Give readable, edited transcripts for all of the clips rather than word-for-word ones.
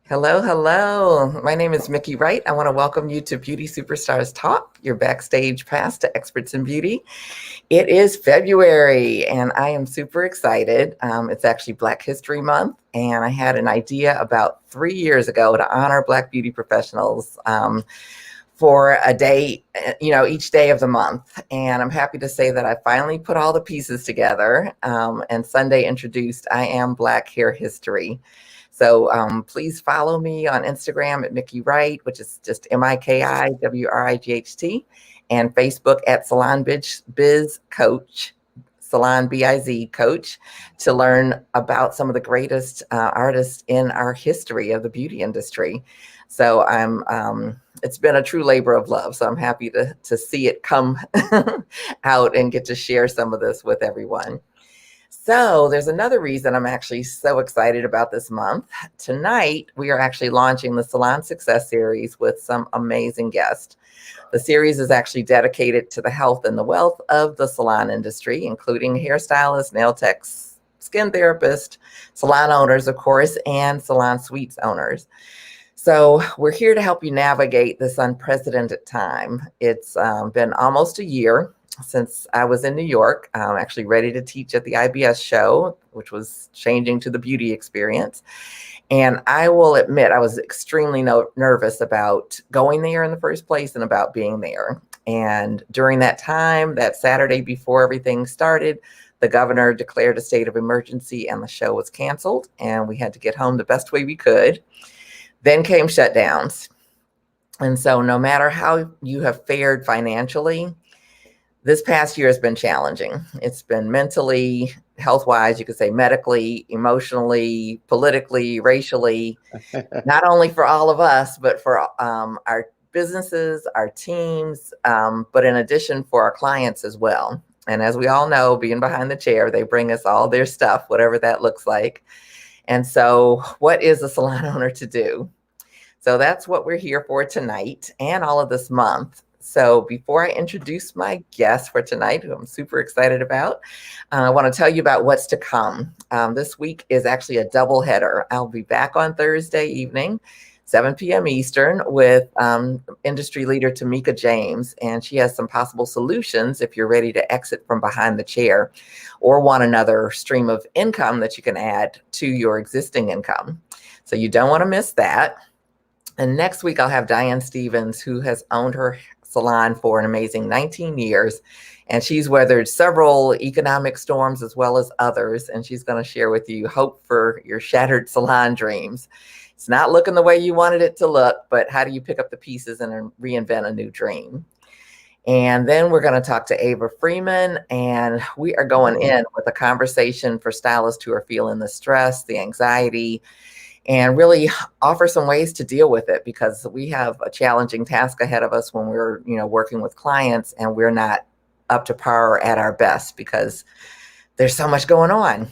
Hello, hello. My name is Miki Wright. I want to welcome you to Beauty Superstars Talk, your backstage pass to experts in beauty. It is February, and I am super excited. It's actually Black History Month, and I had an idea about 3 years ago to honor Black beauty professionals for a day, each day of the month. And I'm happy to say that I finally put all the pieces together, and Sunday introduced I Am Black Hair History. So please follow me on Instagram at Miki Wright, which is just MikiWright, and Facebook at Salon Biz Coach, Salon Biz Coach, to learn about some of the greatest artists in our history of the beauty industry. So it's been a true labor of love. So I'm happy to see it come out and get to share some of this with everyone. So there's another reason I'm actually so excited about this month. Tonight, we are actually launching the Salon Success Series with some amazing guests. The series is actually dedicated to the health and the wealth of the salon industry, including hairstylists, nail techs, skin therapists, salon owners, of course, and salon suites owners. So we're here to help you navigate this unprecedented time. It's been almost a year since I was in New York, actually ready to teach at the IBS show, which was changing to the beauty experience. And I will admit, I was extremely nervous about going there in the first place and about being there. And during that time, that Saturday before everything started, the governor declared a state of emergency and the show was canceled. And we had to get home the best way we could. Then came shutdowns. And so no matter how you have fared financially, this past year has been challenging. It's been mentally, health-wise, you could say medically, emotionally, politically, racially, not only for all of us, but for our businesses, our teams, but in addition for our clients as well. And as we all know, being behind the chair, they bring us all their stuff, whatever that looks like. And so what is a salon owner to do? So that's what we're here for tonight and all of this month. So before I introduce my guest for tonight, who I'm super excited about, I want to tell you about what's to come. This week is actually a double header. I'll be back on Thursday evening, 7 p.m. Eastern, with industry leader Tamika James, and she has some possible solutions if you're ready to exit from behind the chair or want another stream of income that you can add to your existing income. So you don't want to miss that. And next week, I'll have Diane Stevens, who has owned her salon for an amazing 19 years. And she's weathered several economic storms as well as others. And she's going to share with you hope for your shattered salon dreams. It's not looking the way you wanted it to look, but how do you pick up the pieces and reinvent a new dream? And then we're going to talk to Ava Freeman, and we are going in with a conversation for stylists who are feeling the stress, the anxiety, and really offer some ways to deal with it, because we have a challenging task ahead of us when we're, working with clients and we're not up to par or at our best because there's so much going on.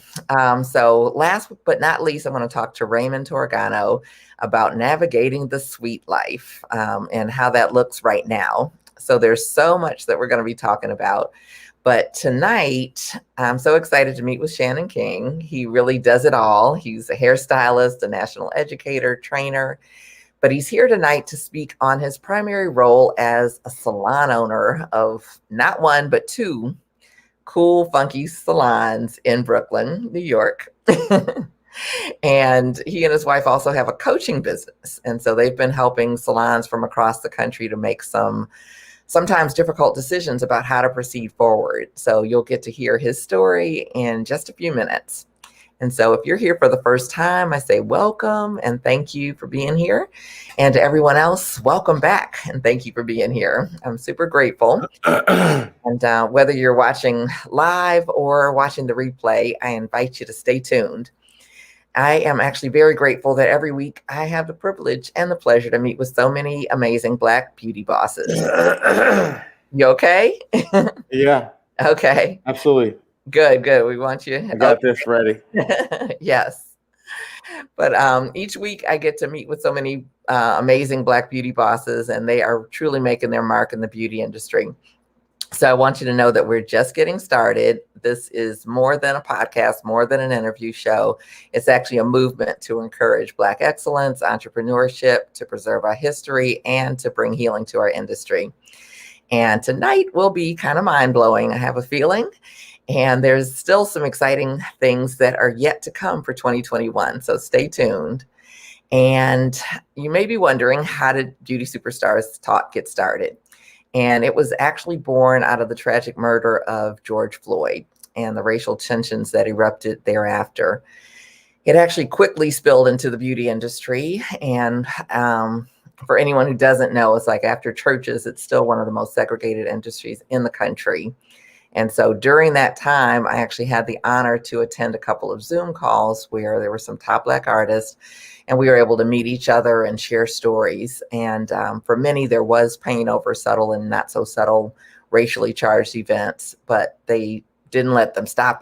So last but not least, I want to talk to Raymond Torgano about navigating the suite life and how that looks right now. So there's so much that we're going to be talking about. But tonight, I'm so excited to meet with Shannon King. He really does it all. He's a hairstylist, a national educator, trainer, but he's here tonight to speak on his primary role as a salon owner of not one, but two cool, funky salons in Brooklyn, New York. And he and his wife also have a coaching business. And so they've been helping salons from across the country to make sometimes difficult decisions about how to proceed forward. So you'll get to hear his story in just a few minutes. And so if you're here for the first time, I say welcome and thank you for being here. And to everyone else, welcome back and thank you for being here. I'm super grateful. And whether you're watching live or watching the replay, I invite you to stay tuned. I am actually very grateful that every week I have the privilege and the pleasure to meet with so many amazing Black beauty bosses. You okay? Yeah. Okay. Absolutely. Good. We want you. I got this ready. Yes. But each week I get to meet with so many amazing Black beauty bosses, and they are truly making their mark in the beauty industry. So I want you to know that we're just getting started. This is more than a podcast, more than an interview show. It's actually a movement to encourage Black excellence, entrepreneurship, to preserve our history, and to bring healing to our industry. And tonight will be kind of mind-blowing, I have a feeling. And there's still some exciting things that are yet to come for 2021. So stay tuned. And you may be wondering, how did Beauty Superstars Talk get started? And it was actually born out of the tragic murder of George Floyd and the racial tensions that erupted thereafter. It actually quickly spilled into the beauty industry. And for anyone who doesn't know, it's like after churches, it's still one of the most segregated industries in the country. And so during that time, I actually had the honor to attend a couple of Zoom calls where there were some top Black artists, and we were able to meet each other and share stories. And for many, there was pain over subtle and not so subtle racially charged events, but they didn't let them stop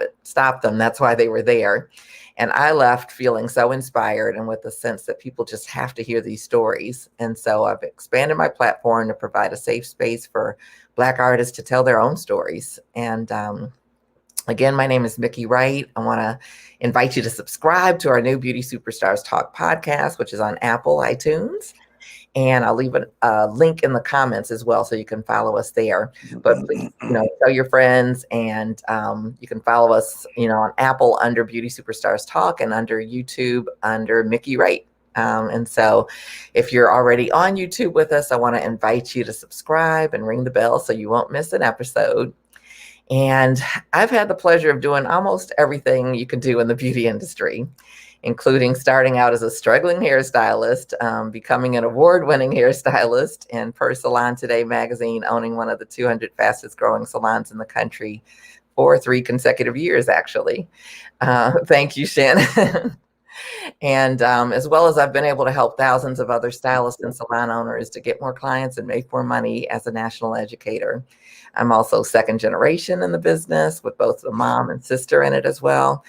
them. That's why they were there. And I left feeling so inspired and with the sense that people just have to hear these stories. And so I've expanded my platform to provide a safe space for Black artists to tell their own stories. And again, my name is Miki Wright. I want to invite you to subscribe to our new Beauty Superstars Talk podcast, which is on Apple, iTunes. And I'll leave a link in the comments as well, so you can follow us there. But please, tell your friends, and you can follow us, on Apple under Beauty Superstars Talk, and under YouTube under Miki Wright. And so if you're already on YouTube with us, I want to invite you to subscribe and ring the bell so you won't miss an episode. And I've had the pleasure of doing almost everything you can do in the beauty industry, including starting out as a struggling hairstylist, becoming an award-winning hairstylist, and per Salon Today magazine, owning one of the 200 fastest growing salons in the country for 3 consecutive years, actually. Thank you, Shannon. And as well as I've been able to help thousands of other stylists and salon owners to get more clients and make more money as a national educator. I'm also second generation in the business, with both the mom and sister in it as well.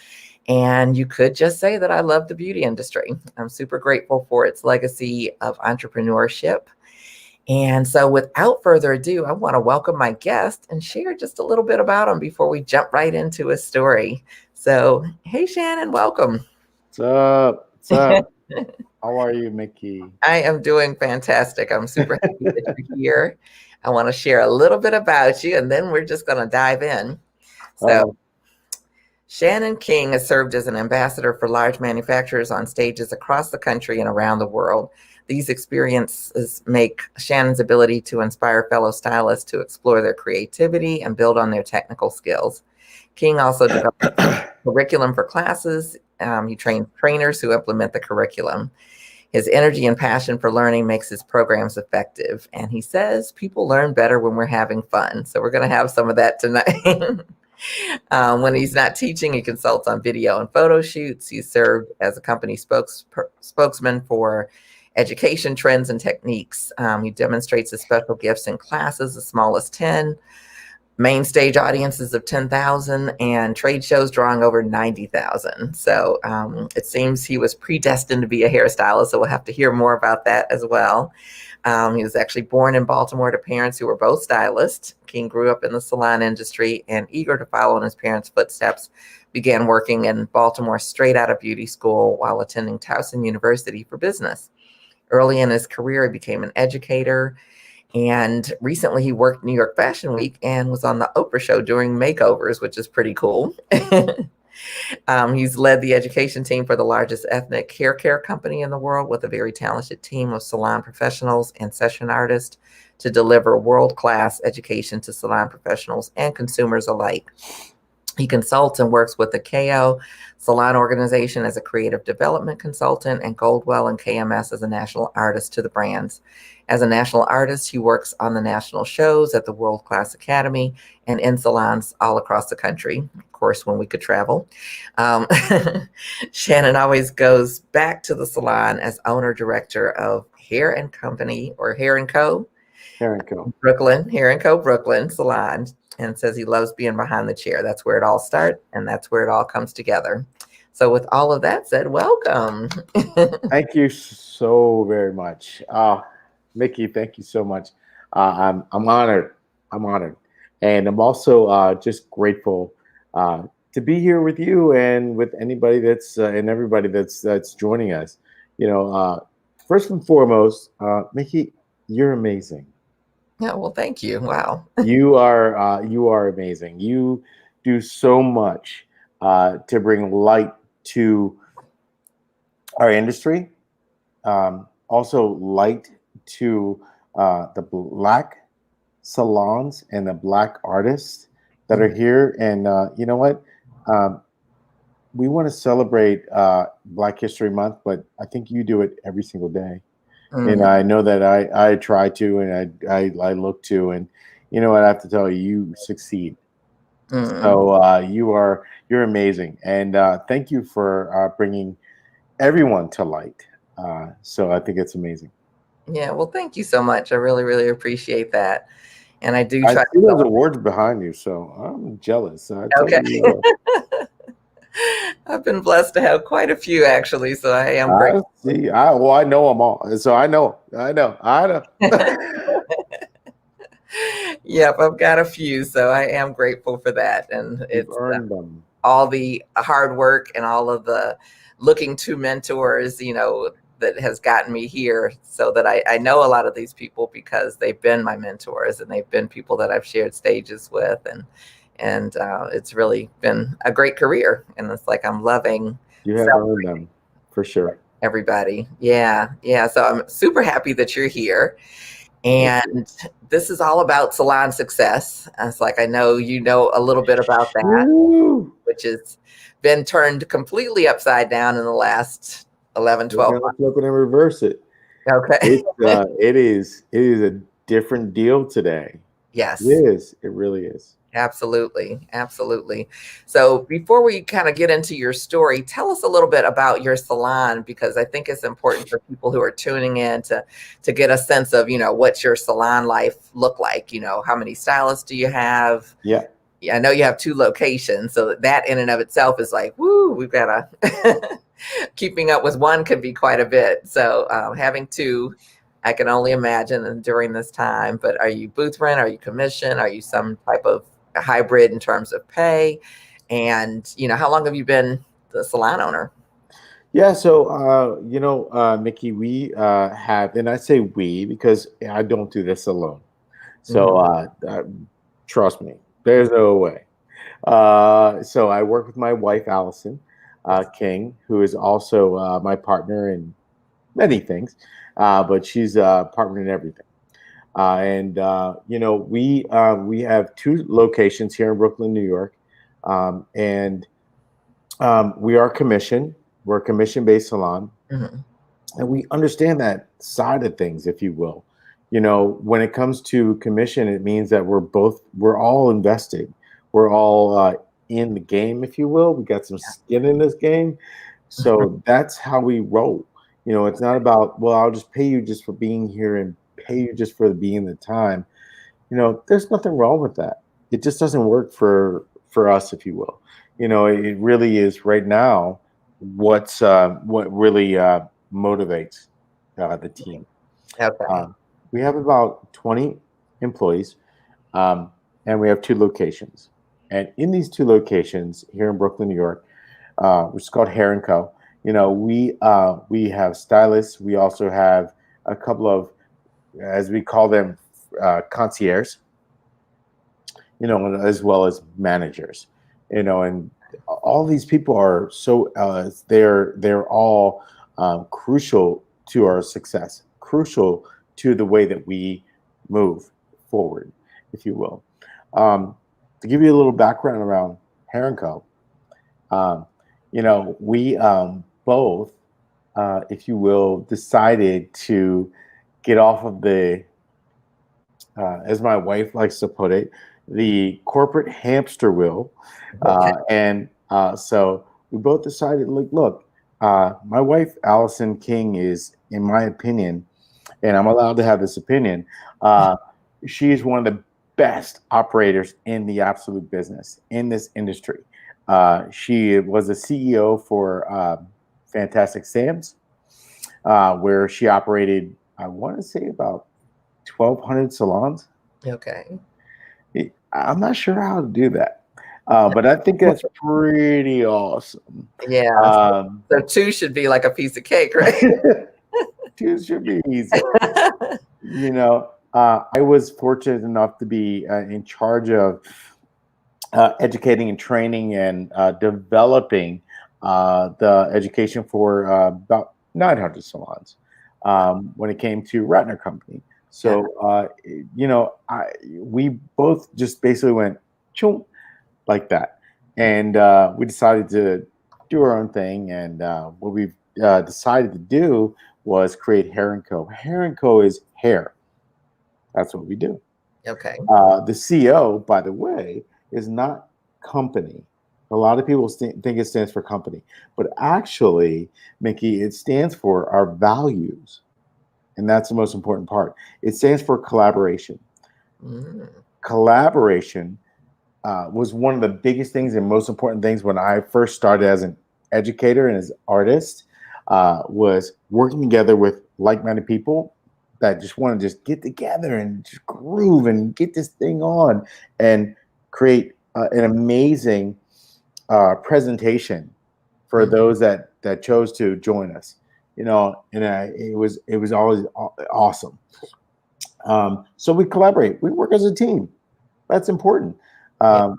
And you could just say that I love the beauty industry. I'm super grateful for its legacy of entrepreneurship. And so without further ado, I want to welcome my guest and share just a little bit about him before we jump right into his story. So, hey, Shannon, welcome. What's up? What's up? How are you, Miki? I am doing fantastic. I'm super happy that you're here. I want to share a little bit about you, and then we're just going to dive in. So, Shannon King has served as an ambassador for large manufacturers on stages across the country and around the world. These experiences make Shannon's ability to inspire fellow stylists to explore their creativity and build on their technical skills. King also developed a curriculum for classes. He trains trainers who implement the curriculum. His energy and passion for learning makes his programs effective. And he says people learn better when we're having fun. So we're going to have some of that tonight. When he's not teaching, he consults on video and photo shoots. He's served as a company spokesman for education trends and techniques. He demonstrates his special gifts in classes as small as 10, main stage audiences of 10,000, and trade shows drawing over 90,000. So it seems he was predestined to be a hairstylist. So we'll have to hear more about that as well. He was actually born in Baltimore to parents who were both stylists. King grew up in the salon industry and, eager to follow in his parents' footsteps, began working in Baltimore straight out of beauty school while attending Towson University for business. Early in his career, he became an educator. And recently he worked New York Fashion Week and was on the Oprah show doing makeovers, which is pretty cool. He's led the education team for the largest ethnic hair care company in the world, with a very talented team of salon professionals and session artists to deliver world-class education to salon professionals and consumers alike. He consults and works with the KO Salon organization as a creative development consultant, and Goldwell and KMS as a national artist to the brands. As a national artist, he works on the national shows at the World Class Academy and in salons all across the country, of course, when we could travel. Shannon always goes back to the salon as owner-director of Hair & Company, or Hair & Co. Hair Co. Brooklyn, Hair & Co Brooklyn Salon, and says he loves being behind the chair. That's where it all starts, and that's where it all comes together. So with all of that said, welcome. Thank you so very much. Miki, thank you so much. I'm honored. I'm honored. And I'm also just grateful to be here with you and with anybody that's and everybody that's joining us. You know, first and foremost, Miki, you're amazing. Yeah, well, thank you. Wow. You are amazing. You do so much to bring light to our industry. Also, light to the Black salons and the Black artists that are Mhm. here. And you know what? Um, we want to celebrate Black History Month, but I think you do it every single day. And Mm, I know that I try to, and I look to, and you know what? I have to tell you, you succeed. mm. So you're amazing, and thank you for bringing everyone to light. So I think it's amazing. Yeah, well, thank you so much. I really, really appreciate that. And I do I try see to those go. awards behind you, so I'm jealous. I tell Okay. you, I've been blessed to have quite a few actually, so I am I grateful. see. I know them all, so I know. Yep, I've got a few, so I am grateful for that. And You've it's earned them. all the hard work and all of the looking to mentors, that has gotten me here so that I know a lot of these people because they've been my mentors and they've been people that I've shared stages with. And it's really been a great career. And it's like I'm loving You have earned celebrating them for sure. everybody. Yeah. Yeah. So I'm super happy that you're here. Thank you. And this is all about salon success. And it's like I know you know a little bit about that, Woo! which has been turned completely upside down in the last 11, We're 12 gonna months. flip it and reverse it. Okay. It is a different deal today. It Yes, is. It really is. absolutely. Absolutely. So before we kind of get into your story, tell us a little bit about your salon because I think it's important for people who are tuning in to get a sense of, what's your salon life look like? How many stylists do you have? Yeah. Yeah, I know you have two locations, so that in and of itself is like, woo, we've got to keeping up with one could be quite a bit. So having two, I can only imagine and during this time. But are you booth rent? Are you commission? Are you some type of hybrid in terms of pay? And how long have you been the salon owner? Yeah. So, Mickey, we have, and I say we because I don't do this alone. So, Mhm. trust me, there's no way. So I work with my wife, Allison Yes. King, who is also my partner in many things, but she's a partner in everything. We have two locations here in Brooklyn, New York, and we are commission. We're a commission-based salon, Mhm. and we understand that side of things, if you will. When it comes to commission, it means that we're all invested. We're all in the game, if you will. We got some skin in this game, so that's how we roll. It's not about, well, I'll just pay you just for being here and pay you just for being the time. There's nothing wrong with that. It just doesn't work for us, if you will. It really is right now what really motivates the team. Okay. Um, we have about 20 employees, um, and we have two locations. And in these two locations here in Brooklyn, New York, which is called Hair Co. We have stylists. We also have a couple of, as we call them, concierges, as well as managers, and all these people are so they're all crucial to our success, crucial to the way that we move forward, if you will. To give you a little background around Hair and Co, we both, if you will, decided to get off of as my wife likes to put it, the corporate hamster wheel. Okay. So we both decided, like, look, my wife, Allison King, is, in my opinion, and I'm allowed to have this opinion, uh, she is one of the best operators in the absolute business, in this industry. She was a CEO for Fantastic Sam's, where she operated, I want to say, about 1,200 salons. Okay. I'm not sure how to do that. But I think that's pretty awesome. Yeah. So two should be like a piece of cake, right? Two should be easy. You know, I was fortunate enough to be in charge of educating and training and developing the education for about 900 salons when it came to Ratner Company. So, you know, we both just basically went choom, like that. And we decided to do our own thing. And what we've decided to do was create Hair Co. Hair Co is hair. That's what we do. Okay. The CO, by the way, is not company. A lot of people think it stands for company, but actually, Miki, it stands for our values. And that's the most important part. It stands for collaboration. Mm. Collaboration was one of the biggest things and most important things when I first started as an educator and as an artist, was working together with like-minded people that just want to just get together and just groove and get this thing on and create an amazing presentation for those that chose to join us. You know, and it was always awesome. So we collaborate. We work as a team. That's important.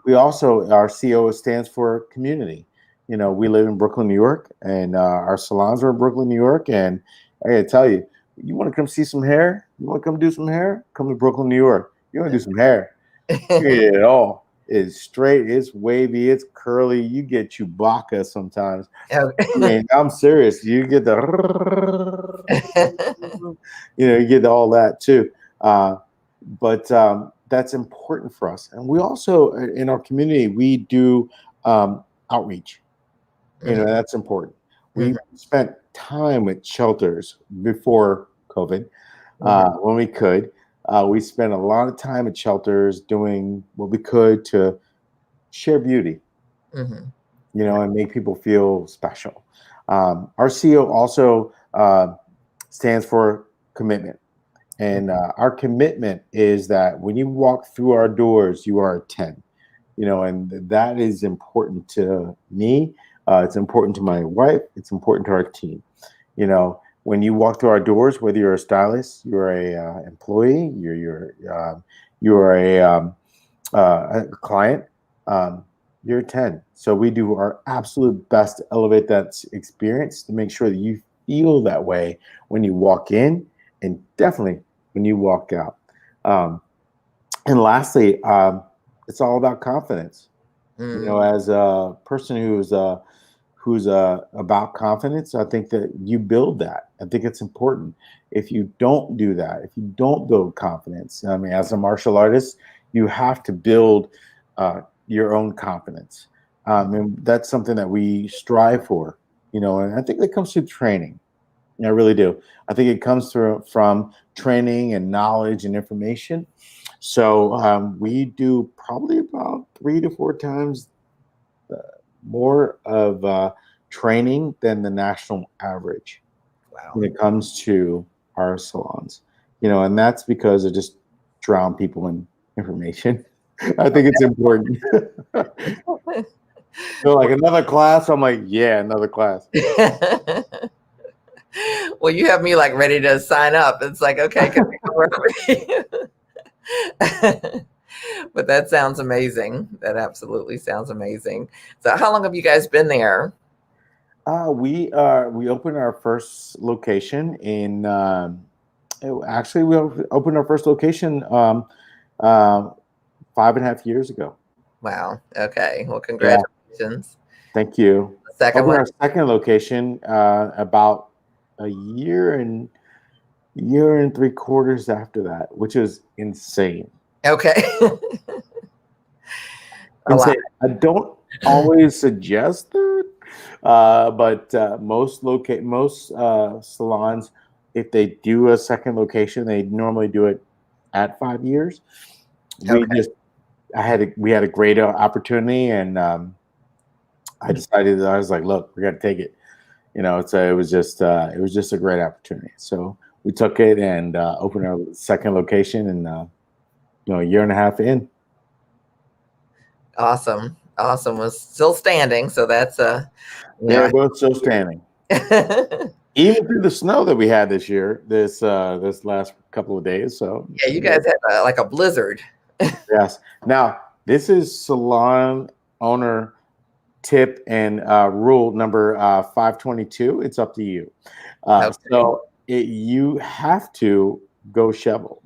We also, our CO stands for community. You know, we live in Brooklyn, New York, and our salons are in Brooklyn, New York. And I gotta tell you, you want to come see some hair? You want to come do some hair? Come to Brooklyn, New York. You want to do some hair? You get it all. It's straight, it's wavy, it's curly. You get Chewbacca sometimes. And I'm serious. You get the, you know, you get all that too. But that's important for us. And we also, in our community, we do outreach. You know, that's important. We spent time with shelters before COVID when we could. We spent a lot of time at shelters doing what we could to share beauty, you know, and make people feel special. Our CO also stands for commitment. And our commitment is that when you walk through our doors, you are a 10, you know, and that is important to me. It's important to my wife. It's important to our team. You know, when you walk through our doors, whether you're a stylist, you're a employee, you're a client, you're a 10. So we do our absolute best to elevate that experience to make sure that you feel that way when you walk in, and definitely when you walk out. And lastly, it's all about confidence. You know, as a person who's about confidence, I think that you build that. I think it's important. If you don't do that, if you don't build confidence, I mean, as a martial artist, you have to build your own confidence. And that's something that we strive for, you know, and I think that comes through training. I really do. I think it comes from training and knowledge and information. So we do probably about 3 to 4 times more of training than the national average when it comes to our salons. You know, and that's because it just drown people in information. I think it's important. So like another class, I'm like, yeah, another class. Well, you have me like ready to sign up. It's like, okay, can we go over? But that sounds amazing. That absolutely sounds amazing. So how long have you guys been there? We opened our first location in actually we opened our first location 5.5 years ago. Wow. Okay. Well, congratulations. Thank you. The second one? Our second location about a year and 3/4 after that, which is insane. Okay. Insane. I don't always suggest that, but most salons, if they do a second location, they normally do it at 5 years. We had a great opportunity, and I decided that I was like, look, we got to take it. You know, so it was just a great opportunity. So we took it and opened our second location, and you know, a year and a half in. Awesome. Awesome. Was still standing. So that's you They're know, both still standing. Even through the snow that we had this year, this last couple of days. So yeah, you guys had like a blizzard. yes. Now this is salon owner tip and rule number 522. It's up to you. Okay. You have to go shovel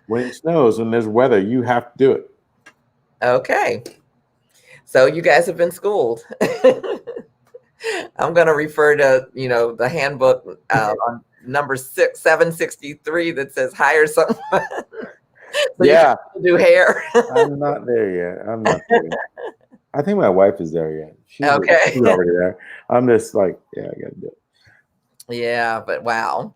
when it snows and there's weather. You have to do it. Okay. So you guys have been schooled. I'm going to refer to, the handbook on number 763 that says hire someone. So Yeah, you can do hair. I'm not there yet. I'm not there yet. I think my wife is there yet. She's Okay. already there. I'm just like, yeah, I got to do it. Yeah, but wow.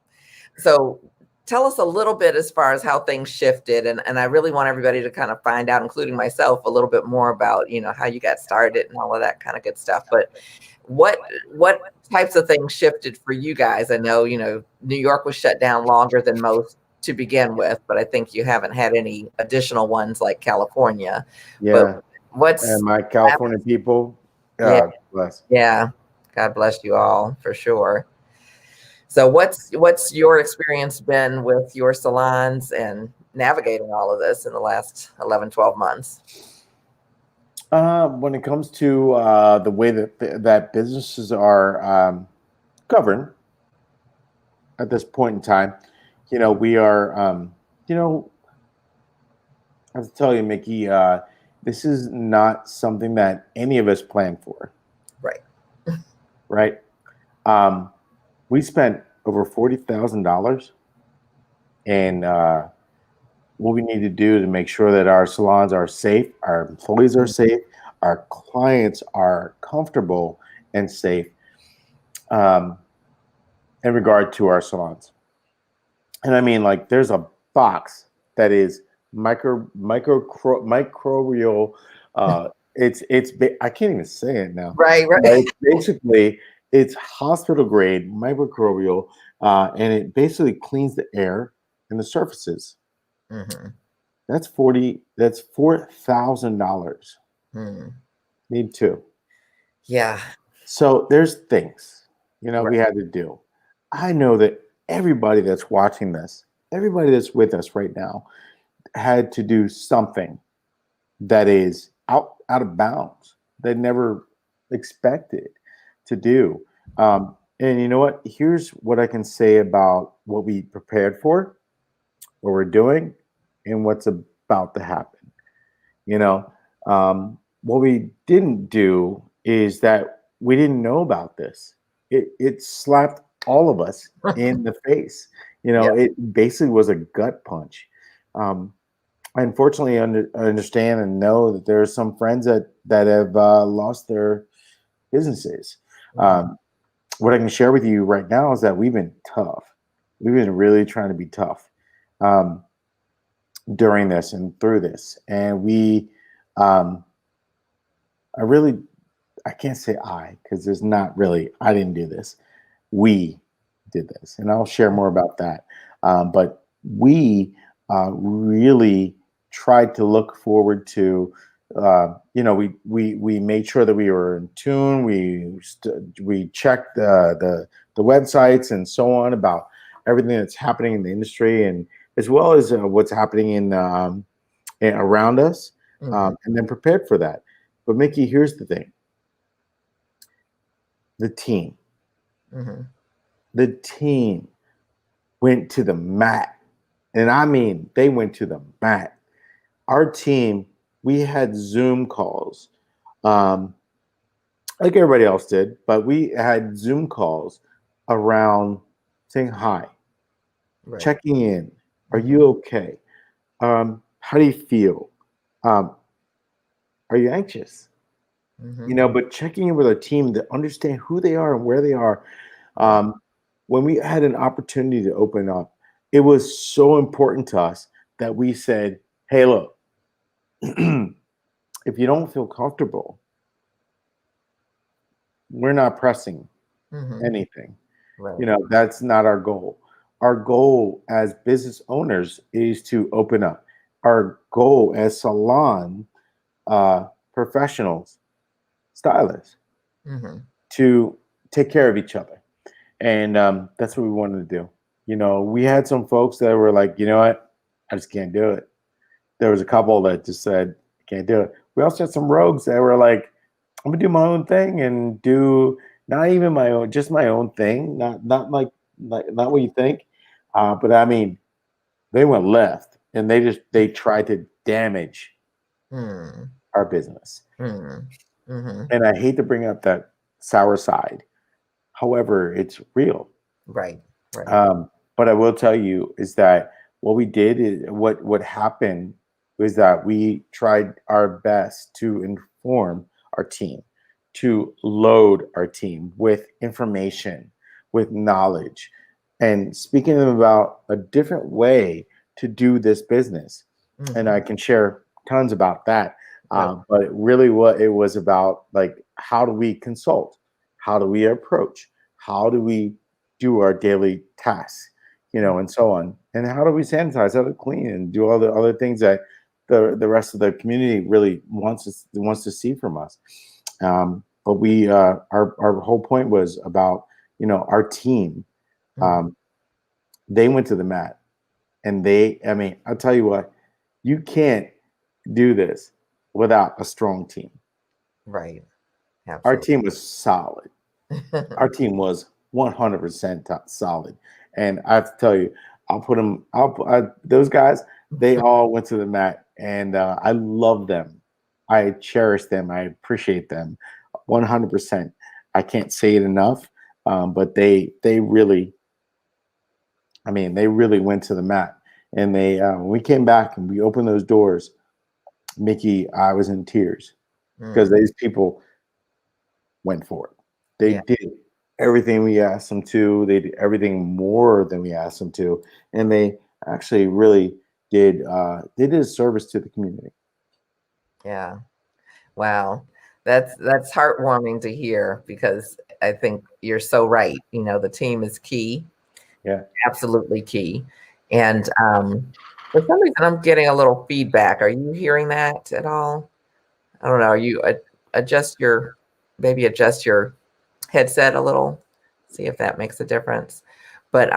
So tell us a little bit as far as how things shifted. And I really want everybody to kind of find out, including myself, a little bit more about, how you got started and all of that kind of good stuff. But what types of things shifted for you guys? I know, New York was shut down longer than most to begin with, but I think you haven't had any additional ones like California. Yeah. But And my California people, yeah, God bless. yeah, God bless you all for sure. So what's your experience been with your salons and navigating all of this in the last 11, 12 months? When it comes to the way that businesses are governed at this point in time, we are, I have to tell you, Miki, this is not something that any of us planned for. Right. Right. We spent over $40,000 in what we need to do to make sure that our salons are safe, our employees are safe, our clients are comfortable and safe in regard to our salons. And I mean, like, there's a box that is microbial. I can't even say it now. Right. Basically, it's hospital grade microbial, and it basically cleans the air and the surfaces. Mm-hmm. That's $4,000. Need two. Yeah. So there's things, we had to do. I know that everybody that's watching this, everybody that's with us right now, had to do something that is out of bounds, they never expected to do. And you know what? Here's what I can say about what we prepared for, what we're doing, and what's about to happen. What we didn't do is that we didn't know about this. It slapped all of us in the face. It basically was a gut punch. I unfortunately understand and know that there are some friends that have lost their businesses. What I can share with you right now is that we've been tough. We've been really trying to be tough during this and through this. And I can't say because there's not really, I didn't do this. We did this. And I'll share more about that. But we really tried to look forward to, we made sure that we were in tune. We checked the websites and so on about everything that's happening in the industry, and as well as what's happening in around us, and then prepared for that. But Miki, here's the thing: the team went to the mat, and I mean they went to the mat. Our team, we had Zoom calls, like everybody else did, but we had Zoom calls around saying hi, checking in. Are you okay? How do you feel? Are you anxious? But checking in with our team to understand who they are and where they are. When we had an opportunity to open up, it was so important to us that we said, hey, look, if you don't feel comfortable, we're not pressing anything. Right. That's not our goal. Our goal as business owners is to open up. our goal as salon professionals, stylists, to take care of each other. And that's what we wanted to do. You know, we had some folks that were like, you know what, I just can't do it. There was a couple that just said, I can't do it. We also had some rogues that were like, I'm gonna do my own thing and do not even my own, just my own thing. Not like not what you think. But I mean, they went left and they tried to damage our business. And I hate to bring up that sour side. However, it's real. Right. But I will tell you is that what we did is what happened was that we tried our best to inform our team, to load our team with information, with knowledge, and speaking to them about a different way to do this business. And I can share tons about that. But really what it was about, like, how do we consult? How do we approach? How do we do our daily tasks, you know, and so on? And how do we sanitize, how to clean and do all the other things that the rest of the community really wants to see from us. But we our whole point was about, you know, our team. They went to the mat, and I mean, I'll tell you what, you can't do this without a strong team. Right. Absolutely. Our team was solid. Our team was 100% solid. And I have to tell you, those guys, they all went to the mat, and I love them. I cherish them. I appreciate them 100%. I can't say it enough, but they really, I mean, they really went to the mat. And when we came back and we opened those doors, Miki, I was in tears because these people went for it. They did everything we asked them to. They did everything more than we asked them to, and they actually really did. They did a service to the community. Yeah. Wow. That's heartwarming to hear, because I think you're so right. You know, the team is key. Yeah. Absolutely key. And for some reason, I'm getting a little feedback. Are you hearing that at all? I don't know. You adjust your headset a little, see if that makes a difference. But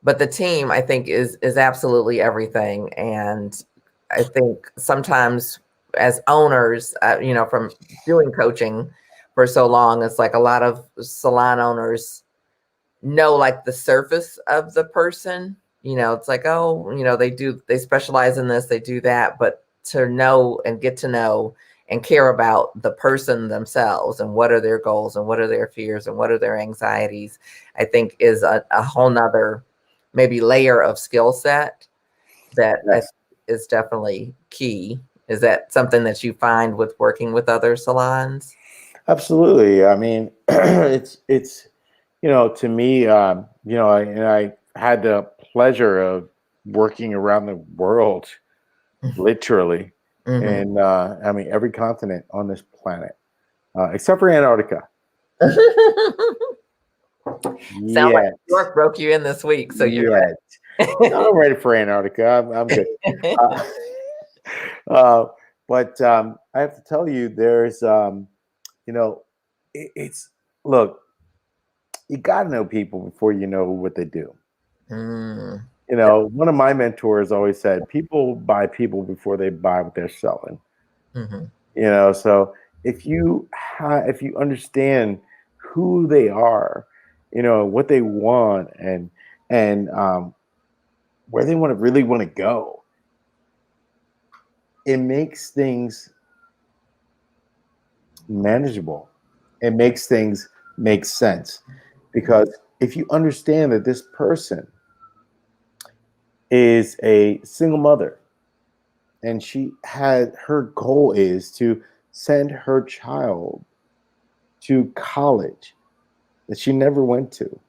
the team, I think, is absolutely everything. And I think sometimes as owners, you know, from doing coaching for so long, it's like a lot of salon owners know like the surface of the person. You know, it's like, oh, you know, they specialize in this, they do that, but to know and get to know and care about the person themselves and what are their goals and what are their fears and what are their anxieties, I think is a whole nother maybe layer of skill set that is definitely key. Is that something that you find with working with other salons? Absolutely. I mean, it's you know, to me, you know, I had the pleasure of working around the world, literally, and I mean every continent on this planet, except for Antarctica. Sound like New York broke you in this week, so you're ready. I'm ready for Antarctica. I'm good. But I have to tell you, there's, you know, it's look, you got to know people before you know what they do. You know, one of my mentors always said, people buy people before they buy what they're selling. You know, so if you understand who they are, you know, what they want, and where they really want to go, it makes things manageable. It makes things make sense, because if you understand that this person is a single mother and her goal is to send her child to college that she never went to,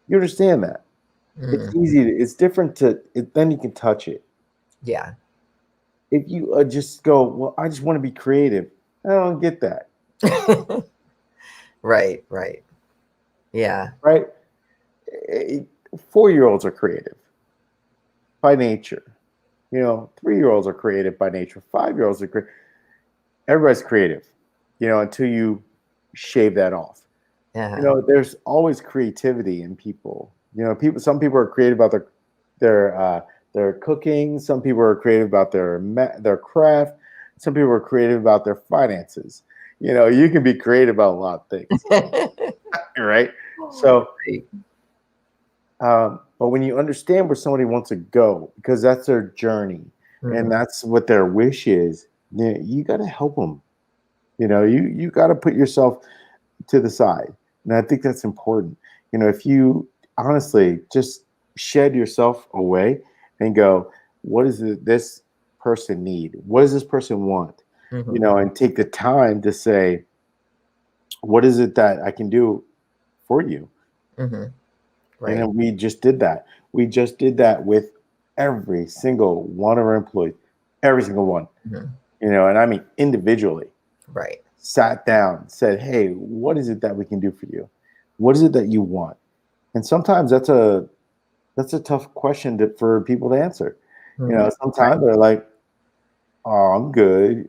you understand that. It's easy. It's different then you can touch it. Yeah. If you just go, well, I just want to be creative, I don't get that. Right. Yeah. Right. 4-year-olds are creative. by nature. 3-year-olds are creative by nature. 5-year-olds are creative. Everybody's creative, until you shave that off. There's always creativity in people. Some people are creative about their cooking. Some people are creative about their craft. Some people are creative about their finances. You can be creative about a lot of things, right? So, but when you understand where somebody wants to go, because that's their journey, and that's what their wish is, you got to help them. You got to put yourself to the side, and I think that's important. If you honestly just shed yourself away and go, what does this person need? What does this person want? And take the time to say, what is it that I can do for you? Right. And then we just did that. We just did that with every single one of our employees, every single one, and I mean individually. Right. Sat down, said, hey, what is it that we can do for you? What is it that you want? And sometimes that's a tough question for people to answer. Sometimes they're like, oh, I'm good.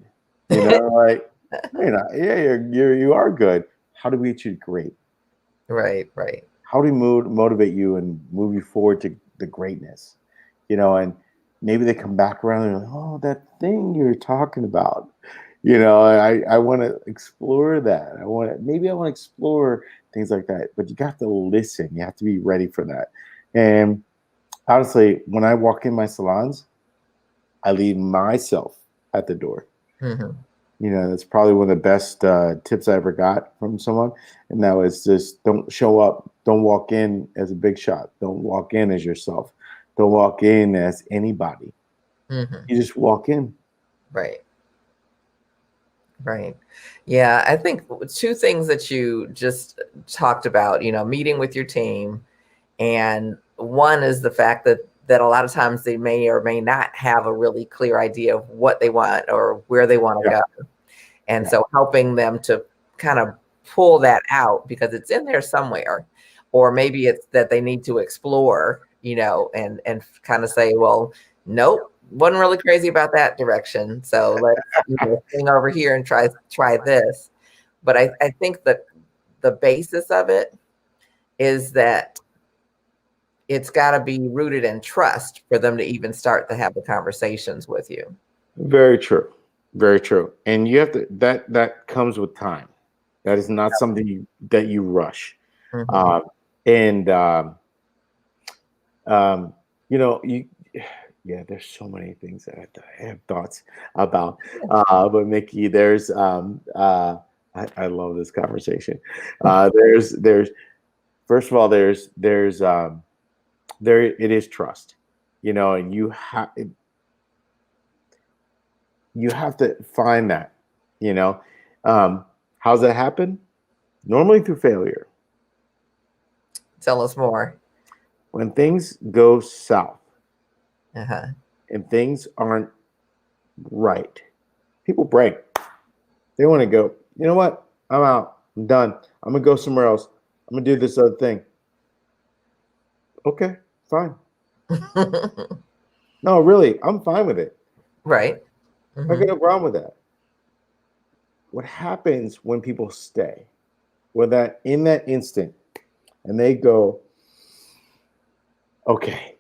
Like, yeah, you are good. How do we achieve great? Right. How do we motivate you and move you forward to the greatness? And maybe they come back around and they're like, oh, that thing you're talking about. I want to explore that. I want to explore things like that. But you got to listen. You have to be ready for that. And honestly, when I walk in my salons, I leave myself at the door. That's probably one of the best tips I ever got from someone. And that was just don't show up. Don't walk in as a big shot. Don't walk in as yourself. Don't walk in as anybody. You just walk in. Right. Yeah. I think two things that you just talked about, meeting with your team. And one is the fact that a lot of times they may or may not have a really clear idea of what they want or where they want to go. And so helping them to kind of pull that out because it's in there somewhere, or maybe it's that they need to explore, and kind of say, well, nope, wasn't really crazy about that direction. So let's swing over here and try this. But I think that the basis of it is that it's got to be rooted in trust for them to even start to have the conversations with you. Very true. Very true. And you have to, that comes with time. That is not something that you rush. There's so many things that I have thoughts about. But Miki, there's, I love this conversation. There's, first of all, there it is trust, and you have to find that, how's that happen? Normally through failure. Tell us more. When things go south and things aren't right, people break. They want to go, you know what? I'm out. I'm done. I'm going to go somewhere else. I'm going to do this other thing. Okay, fine. No, really, I'm fine with it. Right. I got no problem with that. What happens when people stay? Well, that in that instant, and they go, okay,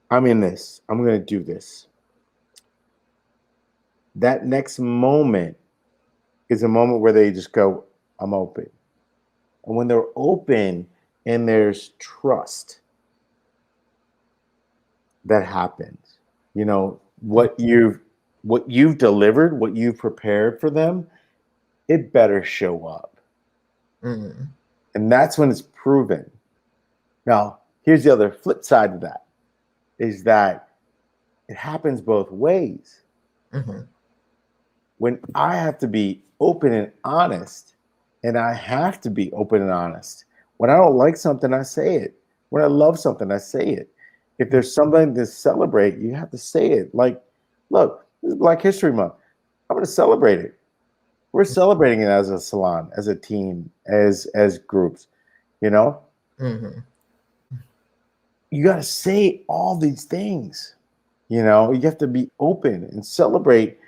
I'm in this. I'm going to do this. That next moment is a moment where they just go, I'm open. And when they're open and there's trust, that happens. What you've delivered, what you've prepared for them, it better show up. And that's when it's proven. Now, here's the other flip side of that, is that it happens both ways. When I have to be open and honest, and I have to be open and honest. When I don't like something, I say it. When I love something, I say it. If there's something to celebrate, you have to say it. Like, look, this is Black History Month. I'm going to celebrate it. We're celebrating it as a salon, as a team, as groups, you got to say all these things. You have to be open and celebrate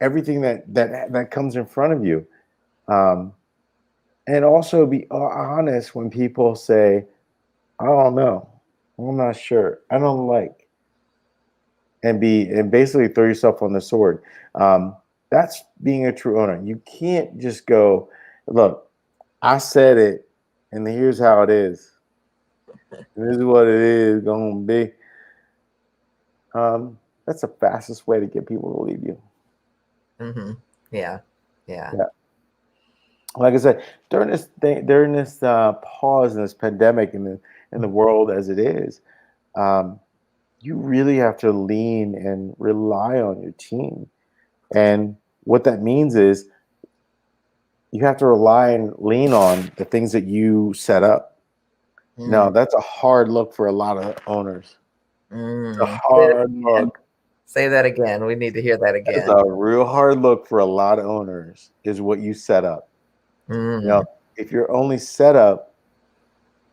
everything that comes in front of you. And also be honest when people say, I don't know, I'm not sure, I don't like, and basically throw yourself on the sword. That's being a true owner. You can't just go, look, I said it, and here's how it is. And this is what it is gonna be. That's the fastest way to get people to leave you. Mm-hmm. Yeah. Like I said, during this pause in this pandemic in the world as it is, you really have to lean and rely on your team. And what that means is you have to rely and lean on the things that you set up. No, that's a hard look for a lot of owners. It's a hard look. Say that again. We need to hear that again. It's a real hard look for a lot of owners is what you set up. If your only setup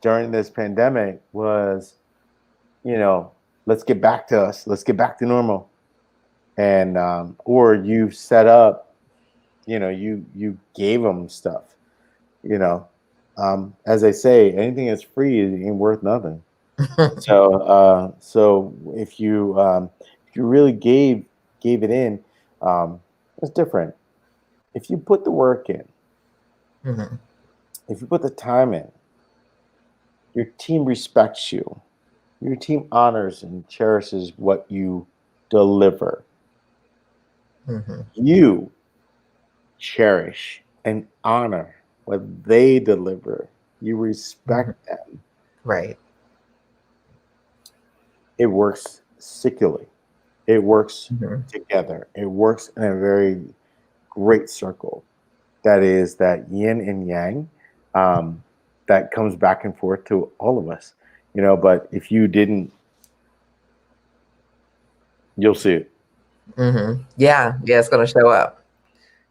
during this pandemic was, let's get back to us, let's get back to normal, and or you set up, you gave them stuff, as they say, anything that's free ain't worth nothing. So if you really gave it in, it's different. If you put the work in, if you put the time in, your team respects you. Your team honors and cherishes what you deliver. You cherish and honor what they deliver. You respect them. Right. It works securely. It works together. It works in a very great circle. That is that yin and yang that comes back and forth to all of us. But if you didn't, you'll see it. Yeah, it's going to show up.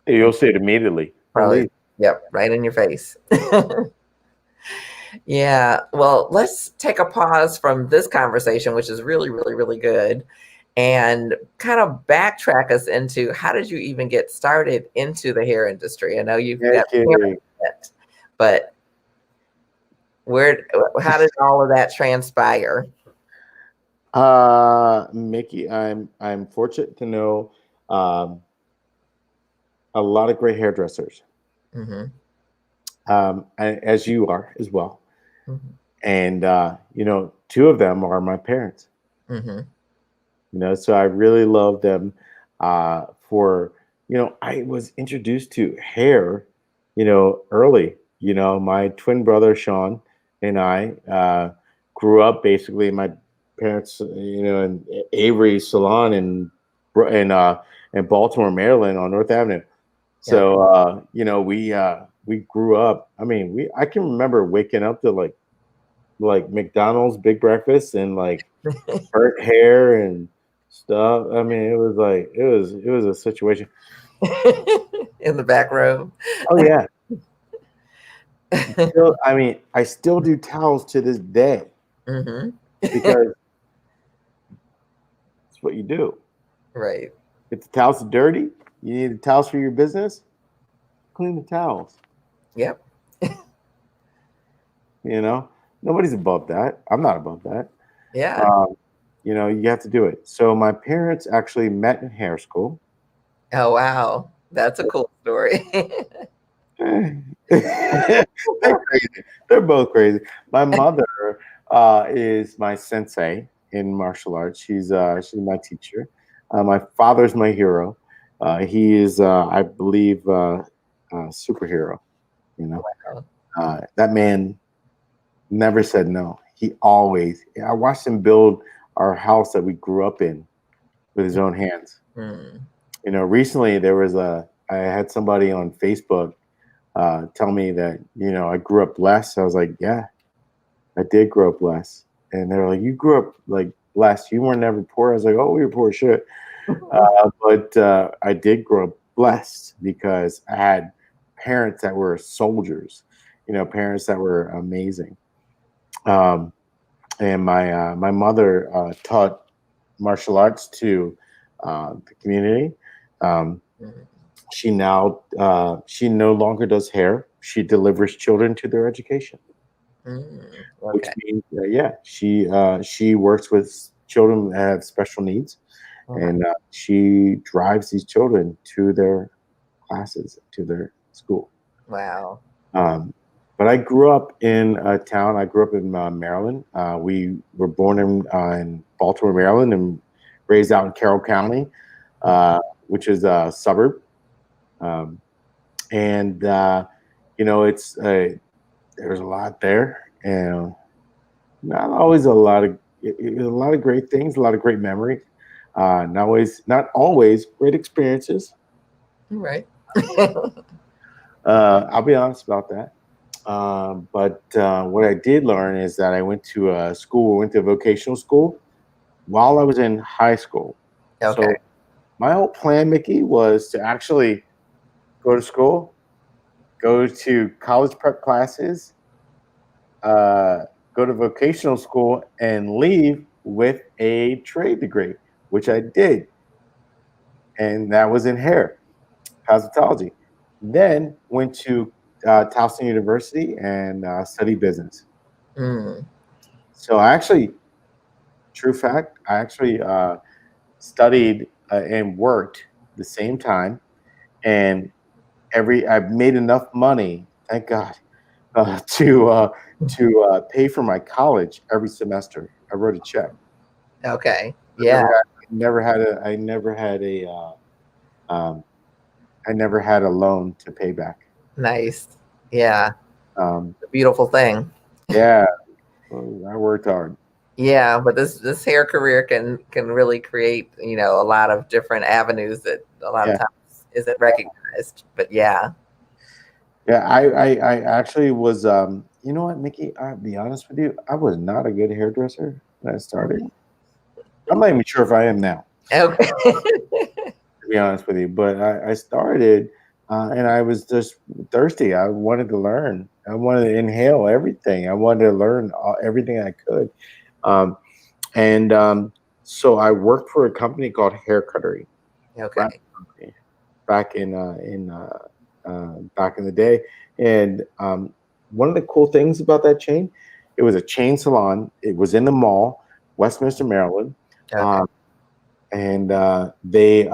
You'll see it immediately. Probably. Yep, right in your face. Yeah. Well, let's take a pause from this conversation, which is really, really, really good, and kind of backtrack us into how did you even get started into the hair industry? I know you've got hair, but how did all of that transpire? Miki, I'm fortunate to know a lot of great hairdressers, as you are as well. And two of them are my parents. So I really love them for I was introduced to hair early. My twin brother Sean and I grew up basically my parents in Avery Salon in Baltimore, Maryland on North Avenue. So we grew up. I mean, I can remember waking up to like McDonald's big breakfast and like burnt hair and stuff. I mean, it was like it was a situation in the back room. Oh yeah. I still do towels to this day because it's what you do. Right. If the towels are dirty, you need the towels for your business. Clean the towels. Yep. Nobody's above that. I'm not above that. Yeah. You have to do it. So my parents actually met in hair school. Oh, wow. That's a cool story. They're crazy. They're both crazy. My mother is my sensei in martial arts. She's my teacher. My father's my hero. He is, I believe, superhero. That man never said no. I watched him build our house that we grew up in with his own hands. Recently I had somebody on Facebook tell me that, I grew up blessed. I was like, yeah, I did grow up blessed. And they were like, you grew up like blessed. You weren't never poor. I was like, oh, we were poor as shit. But I did grow up blessed because I had parents that were soldiers, parents that were amazing. and my mother taught martial arts to the community. Um, Mhm. she no longer does hair. She delivers children to their education, which Okay. means she works with children that have special needs, Wow. and she drives these children to their classes, to their school. Wow. Um, but I grew up in a town. I grew up in Maryland. We were born in Baltimore, Maryland, and raised out in Carroll County, which is a suburb. Um, and it's there's a lot there, and not always a lot of great things, a lot of great memories. Not always great experiences. Right. I'll be honest about that. But what I did learn is that I went to a vocational school while I was in high school. Okay. So my whole plan, Mickey, was to actually go to school, go to college prep classes, uh, go to vocational school, and leave with a trade degree, which I did, and that was in hair cosmetology. Then went to Towson University and studied business. Mm. So I actually, true fact, I actually studied and worked the same time, and I've made enough money, thank God, to pay for my college every semester. I wrote a check. Okay. I Yeah. um, I never had a loan to pay back. Nice. Yeah. Um, A beautiful thing. yeah, well, I worked hard. Yeah, but this hair career can really create, a lot of different avenues that a lot of Yeah, times isn't recognized. But yeah. yeah. I actually was. You know what, Mickey? I'll be honest with you. I was not a good hairdresser when I started. I'm not even sure if I am now, Okay. to be honest with you. But I started, and I was just thirsty. I wanted to learn. I wanted to inhale everything. I wanted to learn everything I could. Um, and so I worked for a company called Hair Cuttery, Okay. Wrap company, back in the day. And one of the cool things about that chain, it was a chain salon. It was in the mall, Westminster, Maryland, Okay. um, and they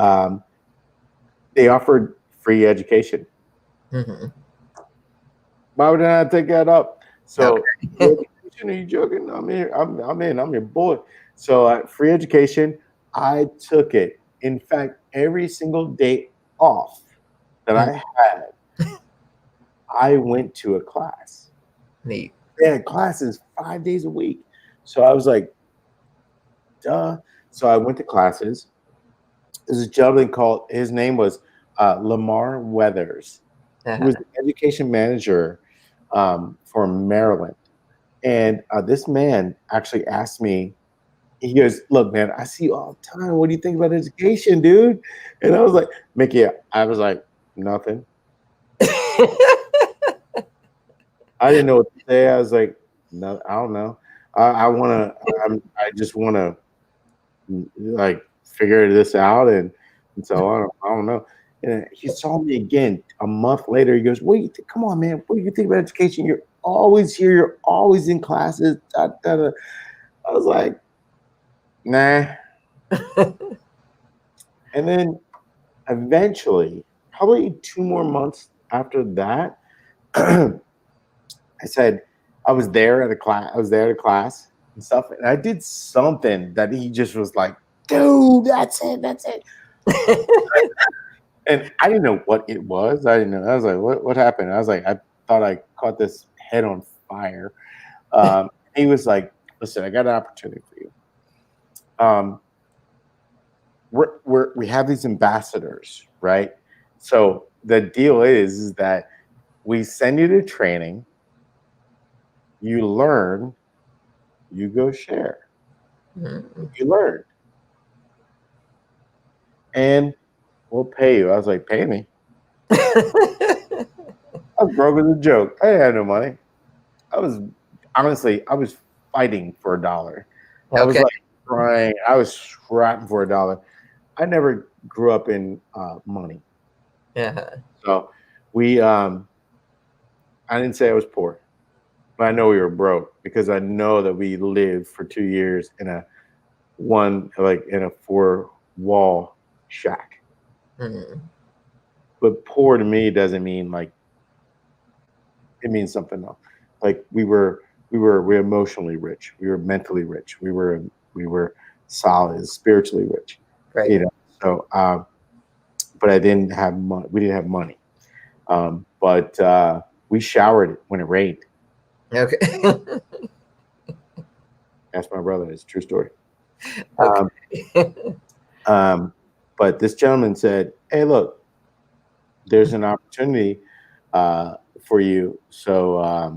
offered free education. Hmm. Why would I not take that up? So free Okay. education? Are you joking? I'm here. I'm in. I'm your boy. So free education. I took it. In fact, every single day off that Mm. I had, I went to a class. Neat. They had classes 5 days a week. So I was like, duh. So I went to classes. There's a gentleman called, his name was Lamar Weathers. He Uh-huh. was the education manager for Maryland. And this man actually asked me, he goes, look, man, I see you all the time. What do you think about education, dude? And I was like, Mickey, I was like, nothing. I didn't know what to say. I was like, no, I don't know. I want to, I just want to like figure this out. And so I don't know. And he saw me again a month later. He goes, come on, man. What do you think about education? You're always here. You're always in classes. Da, da, da. I was like, nah. And then eventually, probably 2 more months after that, I said, I was there at a class. I was there at a class and stuff. And I did something that he just was like, dude, that's it. That's it. And I didn't know what it was. I didn't know. I was like, what happened? I was like, I thought I caught this head on fire. He was like, listen, I got an opportunity for you. We have these ambassadors, right? So the deal is that we send you to training, you learn, you go share what Mhm. you learned, and we'll pay you. I was like, pay me. I was broke as a joke. I didn't have no money. I was honestly, I was fighting for $1. I was Okay. like crying. I was scrapping for $1. I never grew up in money. Uh-huh. So we, I didn't say I was poor, but I know we were broke because I know that we lived for 2 years in a 4-wall shack. Mm. But poor to me doesn't mean like, it means something else. Like we were emotionally rich. We were mentally rich. We were solid, spiritually rich. Great. You know. So, but I didn't have money. We didn't have money. But we showered when it rained. Okay. Ask my brother. It's a true story. Okay. But this gentleman said, "Hey, look, there's an opportunity for you." So, I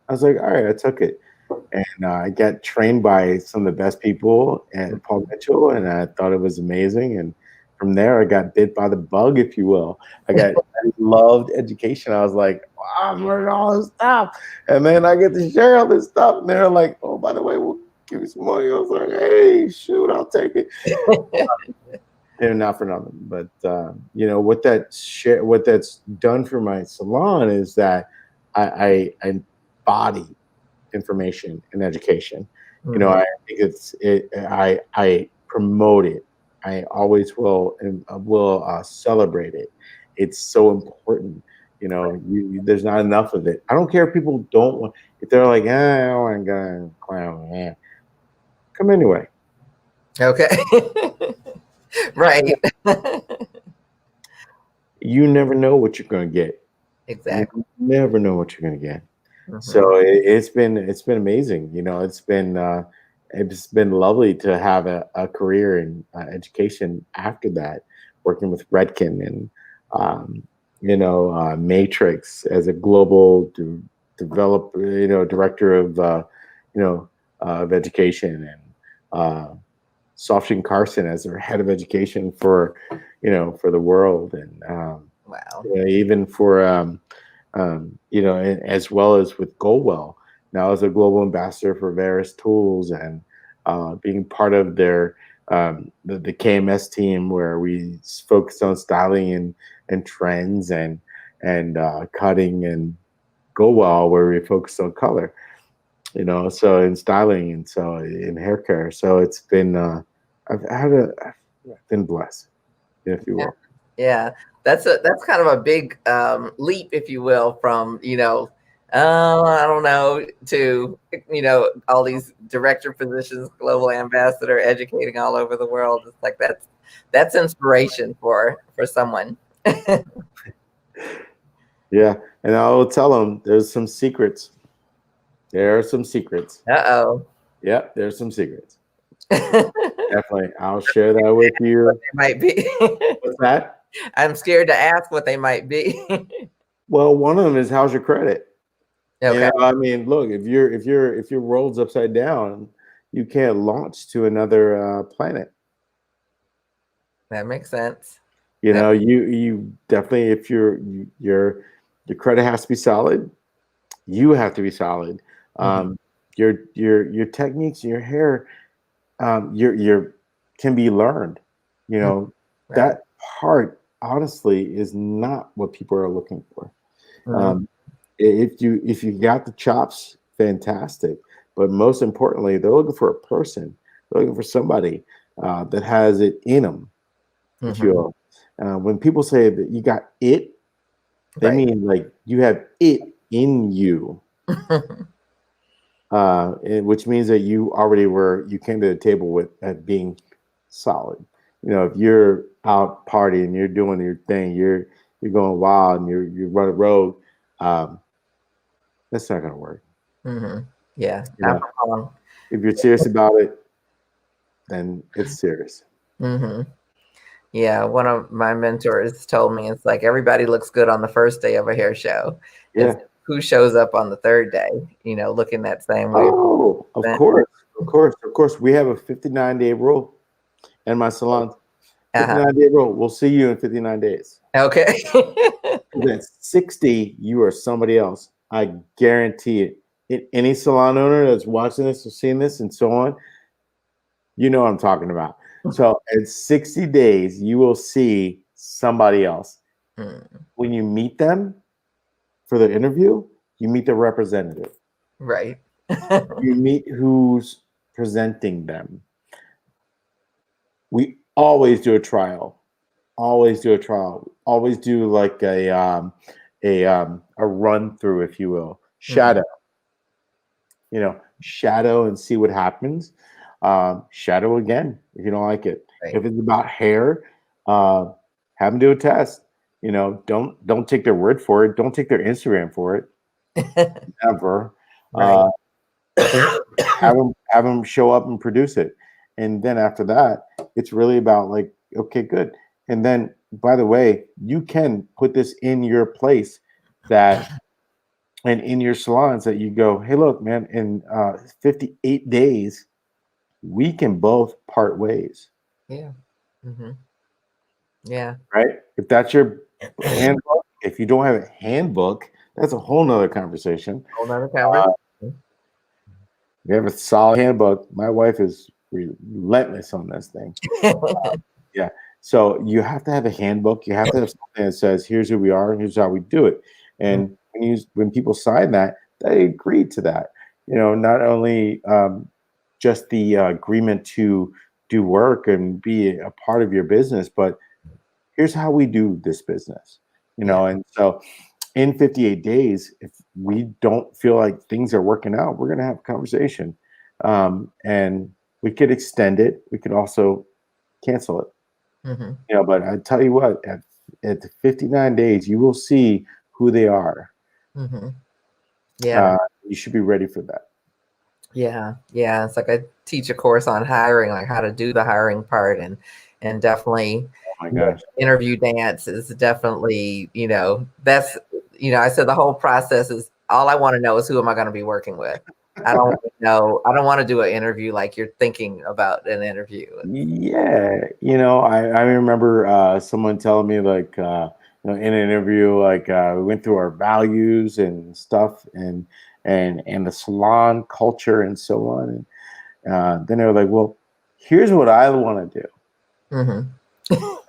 was like, "All right," I took it. And I got trained by some of the best people at Paul Mitchell, and I thought it was amazing. And from there, I got bit by the bug, if you will. I loved education. I was like, wow, I'm learning all this stuff. And then I get to share all this stuff. And they're like, oh, by the way, we'll give you some money. I was like, hey, shoot, I'll take it. And not for nothing. But, what that's done for my salon is that I embody information and education. I think I promote it. I always will, and will celebrate it. It's so important. There's not enough of it. I don't care if people don't want. If they're like, I don't want to go clown, come anyway. Okay. Right. You never know what you're going to get. Exactly. You never know what you're going to get. So it's been amazing. It's been lovely to have a career in education after that, working with Redken and Matrix as a global director of education, and Sofshin Carson as their head of education for the world, and Wow. even for and as well as with Goldwell, now as a global ambassador for various tools, and being part of their the KMS team, where we focus on styling and trends, and cutting, and Goldwell, where we focus on color, so in styling, and so in hair care. So it's been I've been blessed, if you will. Yeah. That's kind of a big leap, if you will, from, I don't know, to, all these director positions, global ambassador, educating all over the world. It's like that's inspiration for someone. Yeah, and I will tell them there's some secrets. There are some secrets. Uh-oh. Yeah, there's some secrets. Definitely, I'll share that with you. What they might be. What's that? I'm scared to ask what they might be. Well, one of them is, how's your credit? Okay. I mean, look, if your world's upside down, you can't launch to another planet. That makes sense. You definitely, if your credit has to be solid, you have to be solid. Your techniques, your hair, your can be learned. Right. That part honestly is not what people are looking for. If you got the chops, fantastic. But most importantly, they're looking for a person. They're looking for somebody that has it in them. If you will. When people say that you got it, they mean like you have it in you. Which means that you came to the table with being solid. If you're out partying, you're doing your thing, you're going wild, and you run a road, that's not going to work. Yeah. If you're serious about it, then it's serious. Yeah. One of my mentors told me, it's like, everybody looks good on the first day of a hair show. Yeah. It's who shows up on the third day, looking that same way. Oh, of course. We have a 59-day rule in my salon. 59-day rule. We'll see you in 59 days. Okay. At 60, you are somebody else. I guarantee it. any salon owner that's watching this or seeing this and so on, you know what I'm talking about. So in 60 days, you will see somebody else. When you meet them for the interview, you meet the representative. Right. You meet who's presenting them. We always do a trial. Always do a trial. Always do like a run through, if you will. Shadow. You know, shadow and see what happens. Shadow again if you don't like it. Right. If it's about hair, have them do a test. You know, don't take their word for it. Don't take their Instagram for it. Never. Right. Have them show up and produce it. And then after that, it's really about like, okay, good. And then, by the way, you can put this in your place that, and in your salons that you go, hey, look, man, in 58 days, we can both part ways. Yeah. Yeah. Right? If that's your handbook, if you don't have a handbook, that's a whole nother conversation. Whole nother conversation. You have a solid handbook. My wife is relentless on this thing. Yeah. So you have to have a handbook. You have to have something that says, here's who we are, and here's how we do it. And when people sign that, they agree to that. You know, not only just the agreement to do work and be a part of your business, but here's how we do this business. You know, and so in 58 days, if we don't feel like things are working out, we're going to have a conversation. And we could extend it. We could also cancel it. You know, but I tell you what, at 59 days, you will see who they are. Yeah. You should be ready for that. Yeah. Yeah. It's like I teach a course on hiring, like how to do the hiring part, and definitely interview dance is definitely, you know, that's, you know, I said the whole process is all I want to know is who am I going to be working with? I don't know. I don't want to do an interview like you're thinking about an interview. Yeah. You know, I remember someone telling me like, you know, in an interview, like we went through our values and stuff and the salon culture and so on. And then they were like, well, here's what I want to do.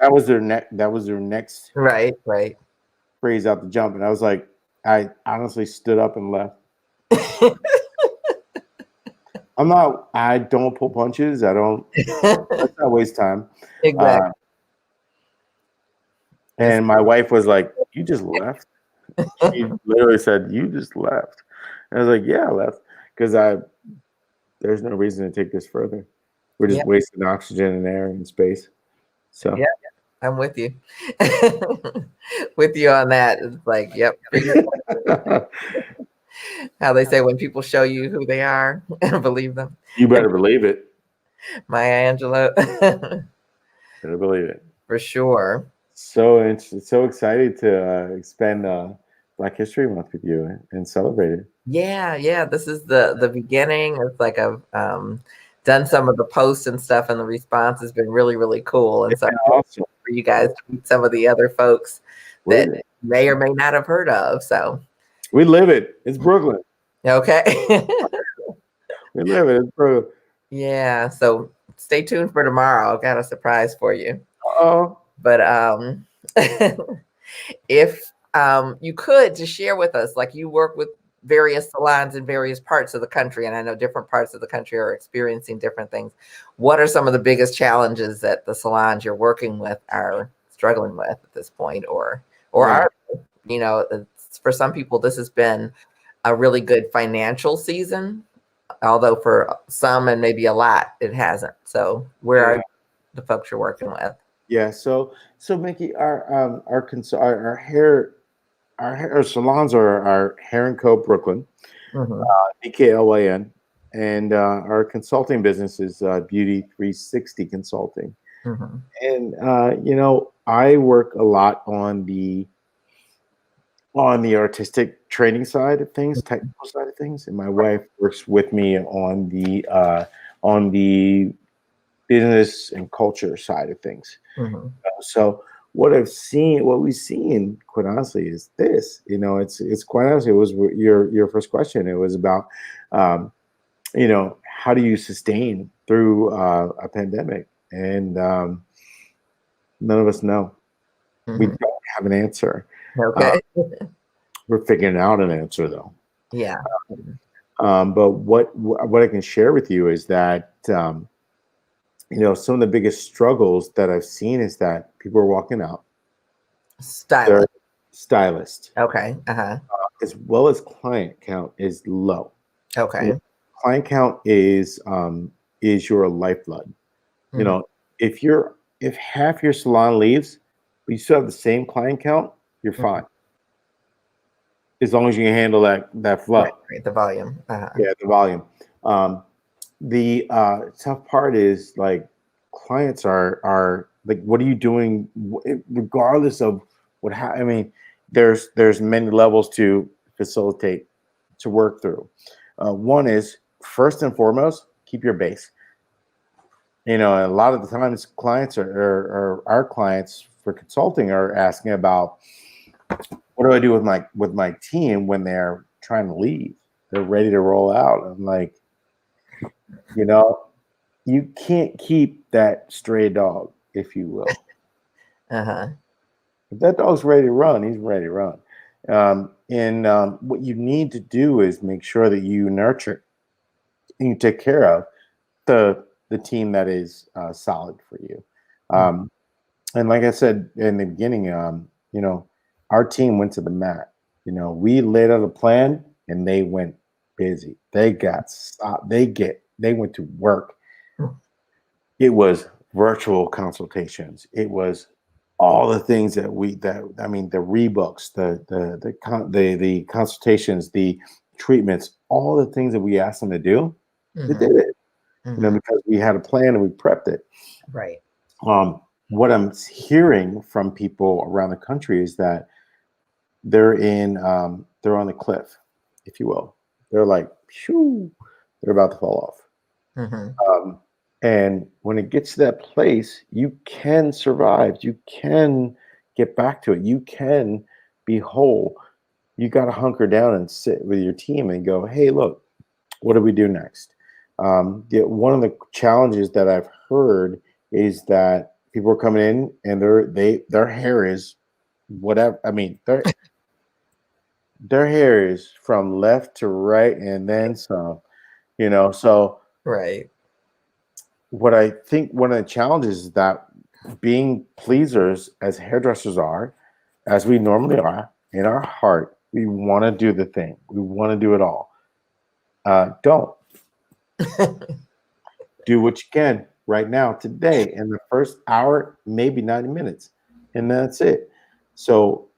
That was their next right phrase out the jump. And I was like, I honestly stood up and left. I don't pull punches. Let's not waste time. Exactly. And my wife was like, you just left? She literally said, you just left. And I was like, yeah, I left. Because there's no reason to take this further. We're just wasting oxygen and air and space. So yeah, I'm with you. With you on that. It's like, yep. How they say when people show you who they are, believe them. You better believe it. Maya Angelou. Better believe it. For sure. So it's so excited to expand Black History Month with you and celebrate it. Yeah. This is the beginning. It's like I've done some of the posts and stuff, and the response has been really, really cool. And so awesome for you guys to meet some of the other folks that may or may not have heard of. So we live it. It's Brooklyn. Okay. We live it. It's Brooklyn. Yeah. So stay tuned for tomorrow. I've got a surprise for you. Oh. But if you could just share with us, like you work with various salons in various parts of the country, and I know different parts of the country are experiencing different things. What are some of the biggest challenges that the salons you're working with are struggling with at this point, or are, you know, for some people, this has been a really good financial season, although for some and maybe a lot, it hasn't. So where are the folks you're working with? Yeah. So Miki, our salons are our Hair Co BKLYN, BKLYN, and our consulting business is Beauty 360 Consulting. And you know, I work a lot on the artistic training side of things, technical side of things, and my wife works with me on the business and culture side of things. So what we've seen, quite honestly, is this. It's quite honestly, it was your first question. It was about, how do you sustain through a pandemic? And none of us know. We Mhm. don't have an answer. Okay. We're figuring out an answer, though. Yeah. But what I can share with you is that some of the biggest struggles that I've seen is that people are walking out. Their Stylist. stylist, Okay. Uh-huh. as well as client count, is low. Okay. Client count is your lifeblood. You Mhm. know, if half your salon leaves, but you still have the same client count, you're fine. As long as you can handle that Right, flow. right. The volume. Uh-huh. Yeah, the volume. The tough part is, like, clients are like, what are you doing, regardless of I mean, there's many levels to facilitate, to work through. One is, first and foremost, keep your base. A lot of the times clients are our clients for consulting are asking about, what do I do with my team when they're trying to leave? They're ready to roll out. I'm like, you know, you can't keep that stray dog, if you will. Uh-huh. If that dog's ready to run, he's ready to run. And what you need to do is make sure that you nurture and you take care of the team that is solid for you. Mm. Um, and like I said in the beginning, our team went to the mat. We laid out a plan, and they went busy. They got they went to work. It was virtual consultations. It was all the things that I mean, the rebooks, the consultations, the treatments, all the things that we asked them to do. They Mhm. did it, Mhm. because we had a plan and we prepped it. Right. What I'm hearing from people around the country is that they're on the cliff, if you will. They're like, phew, they're about to fall off. Mhm. Um, and when it gets to that place, you can survive. You can get back to it. You can be whole. You got to hunker down and sit with your team and go, hey, look, what do we do next? One of the challenges that I've heard is that people are coming in and their hair is whatever. I mean, their hair is from left to right and then some. So Right. what I think one of the challenges is that, being pleasers as hairdressers are, as we normally are, in our heart, we want to do the thing. We want to do it all. Don't. Do what you can right now, today, in the first hour, maybe 90 minutes, and that's it. So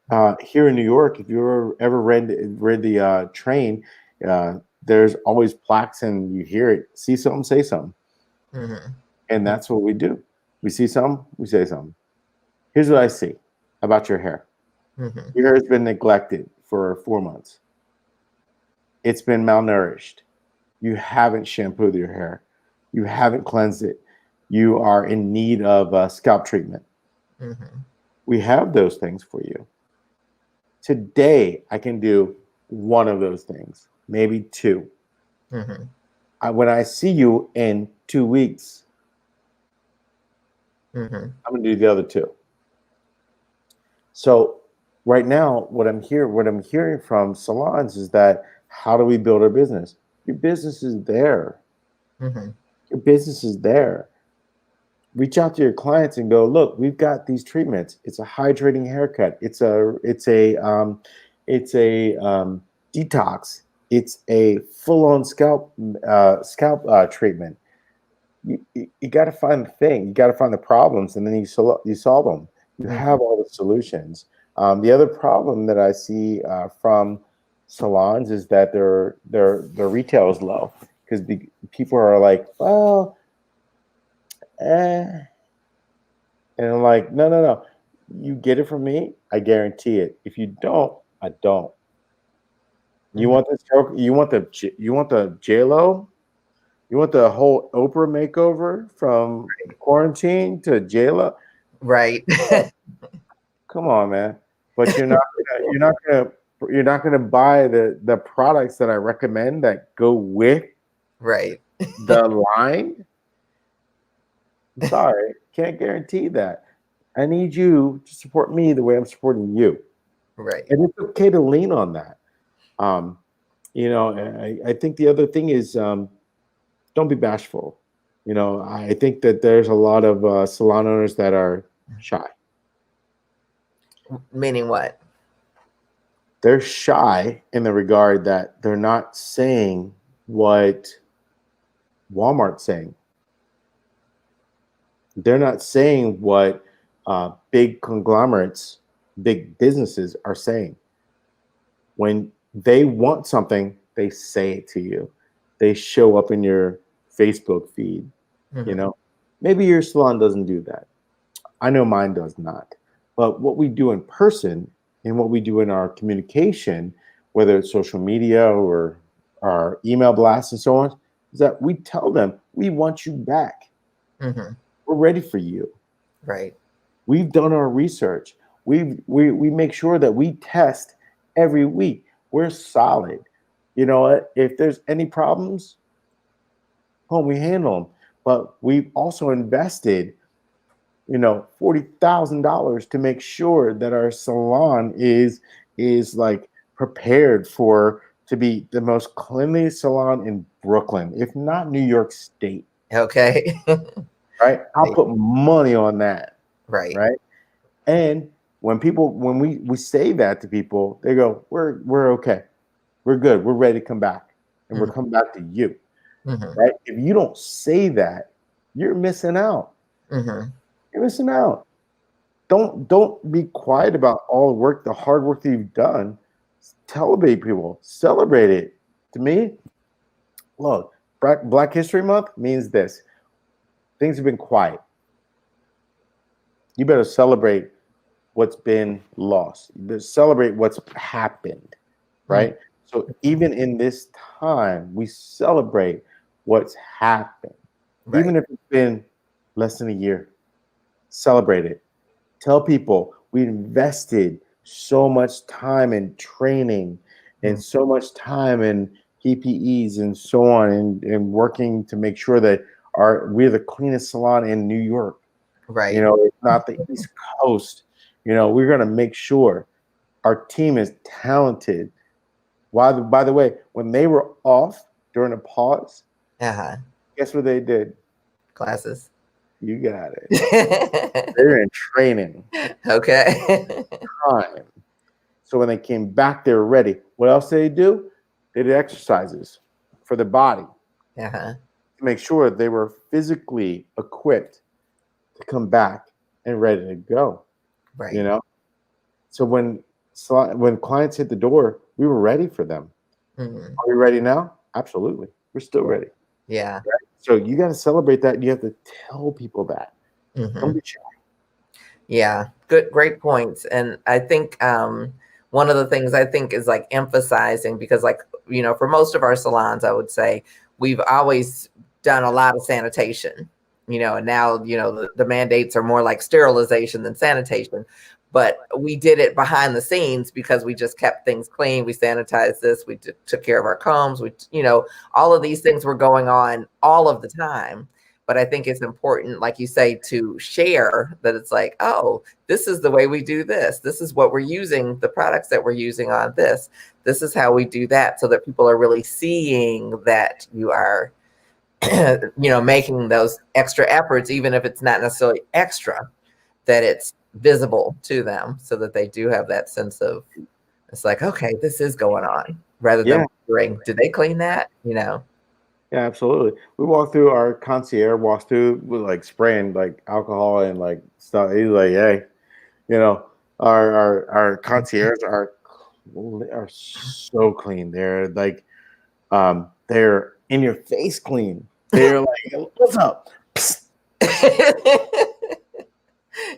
here in New York, if you ever read the train, there's always plaques, and you hear it: see something, say something. Mhm. And that's what we do. We see something, we say something. Here's what I see about your hair. Mhm. Your hair has been neglected for 4 months. It's been malnourished. You haven't shampooed your hair. You haven't cleansed it. You are in need of a scalp treatment. Mhm. We have those things for you. Today, I can do one of those things, maybe two. Mhm. When I see you in 2 weeks, Mhm. I'm going to do the other two. So right now, what I'm hearing from salons is that, how do we build our business? Your business is there. Mhm. Your business is there. Reach out to your clients and go, look, we've got these treatments. It's a hydrating haircut. It's a detox. It's a full-on scalp treatment. You got to find the thing. You got to find the problems, and then you solve them. You Mhm. have all the solutions. The other problem that I see from salons is that their retail is low, because people are like, well, eh. And I'm like, no, no, no. You get it from me, I guarantee it. If you don't, I don't. You Mhm. want this joke? You want the J-Lo? You want the whole Oprah makeover from quarantine to J-Lo? Right. Come on, man. But you're not gonna buy the products that I recommend that go with Right. the line. I'm sorry, can't guarantee that. I need you to support me the way I'm supporting you. Right. And it's okay to lean on that. I think the other thing is don't be bashful. I think that there's a lot of salon owners that are shy. Meaning what? They're shy in the regard that they're not saying what Walmart's saying. They're not saying what big conglomerates, big businesses are saying. When they want something, they say it to you. They show up in your Facebook feed. Maybe your salon doesn't do that. I know mine does not. But what we do in person and what we do in our communication, whether it's social media or our email blasts and so on, is that we tell them we want you back. We're ready for you. Right. We've done our research. We make sure that we test every week. We're solid. You know what? If there's any problems, we handle them. But we've also invested, $40,000 to make sure that our salon is like prepared to be the most cleanliest salon in Brooklyn, if not New York State. Okay. Right? I'll put money on that. Right. Right. And when we say that to people, they go, we're okay. We're good. We're ready to come back. And we're coming back to you. Right. If you don't say that, you're missing out. You're missing out. Don't be quiet about all the work, the hard work that you've done. Celebrate people. Celebrate it. To me, look, Black History Month means this. Things have been quiet. You better celebrate what's been lost. You better celebrate what's happened, right? So even in this time, we celebrate what's happened. Right. Even if it's been less than a year, celebrate it. Tell people we invested so much time in training and so much time in PPEs and so on, and working to make sure that we're the cleanest salon in New York. Right. It's not the East Coast. We're going to make sure our team is talented. By the way, when they were off during a pause, guess what they did? Classes. You got it. They're in training. Okay. Time. So when they came back, they were ready. What else did they do? They did exercises for the body to make sure they were physically equipped to come back and ready to go. Right. So when clients hit the door, we were ready for them. Are we ready now? Absolutely. We're still ready. Yeah. Right? So you got to celebrate that. You have to tell people that. Don't be shy. Yeah. Great points. And I think one of the things I think is like emphasizing, because for most of our salons, I would say we've always done a lot of sanitation. And now, the mandates are more like sterilization than sanitation, but we did it behind the scenes because we just kept things clean. We sanitized this, we took care of our combs, all of these things were going on all of the time. But I think it's important, like you say, to share that it's like, oh, this is the way we do this. This is what we're using, the products that we're using on this. This is how we do that, so that people are really seeing that you are making those extra efforts, even if it's not necessarily extra, that it's visible to them, so that they do have that sense of, it's like, okay, this is going on, rather than wondering, did they clean that? Yeah, absolutely. We walked through, our concierge walks through with like spraying like alcohol and like stuff. He's like, hey, our concierge are so clean. They're like, they're in your face clean. They're like, what's up?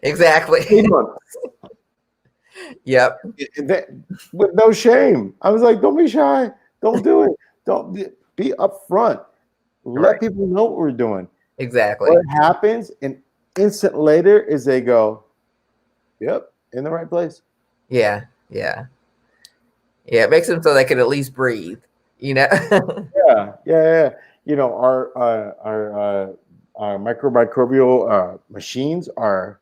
Exactly. Yep. With no shame. I was like, don't be shy. Don't do it. Don't be upfront. Let people know what we're doing. Exactly. What happens an instant later is they go, yep, in the right place. Yeah. Yeah. Yeah. It makes them so they can at least breathe, you know? Yeah. You know, our microbial machines are,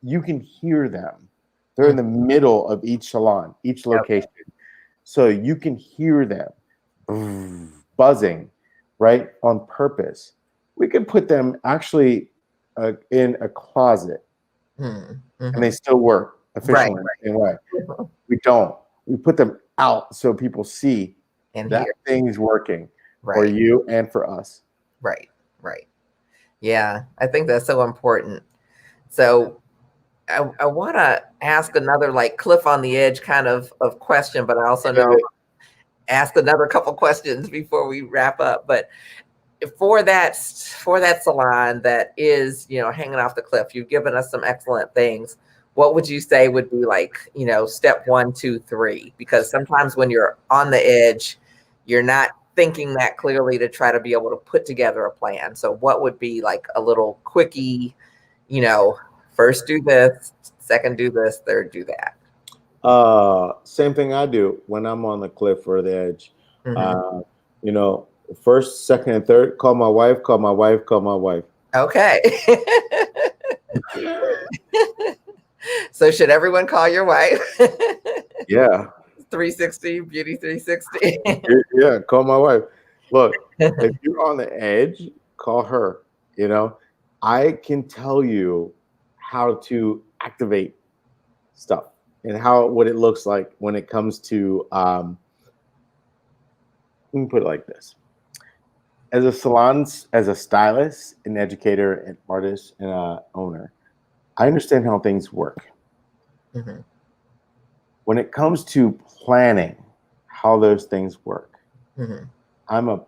you can hear them. They're in the middle of each salon, each location. So you can hear them buzzing, right, on purpose. We could put them actually in a closet, and they still work Right. efficiently the same way. We don't. We put them out so people see And that here. thing is working for Right. you and for us. Right. Right. Yeah. I think that's so important. So I want to ask another like cliff on the edge kind of question, but I also know ask another couple questions before we wrap up. But for that salon that is, you know, hanging off the cliff, you've given us some excellent things. What would you say would be like, you know, step 1, 2, 3? Because sometimes when you're on the edge, you're not thinking that clearly to try to be able to put together a plan. So what would be like a little quickie, you know, first do this, second do this, third do that? Same thing I do when I'm on the cliff or the edge. Mm-hmm. You know, first, second, and third, call my wife, call my wife, call my wife. Okay. So should everyone call your wife? Yeah. 360, Beauty 360. Yeah, call my wife. Look, if you're on the edge, call her. You know, I can tell you how to activate stuff and what it looks like when it comes to let me put it like this. As a stylist, an educator, an artist, and an owner, I understand how things work. Mm-hmm. When it comes to planning how those things work, Mm-hmm. I'm a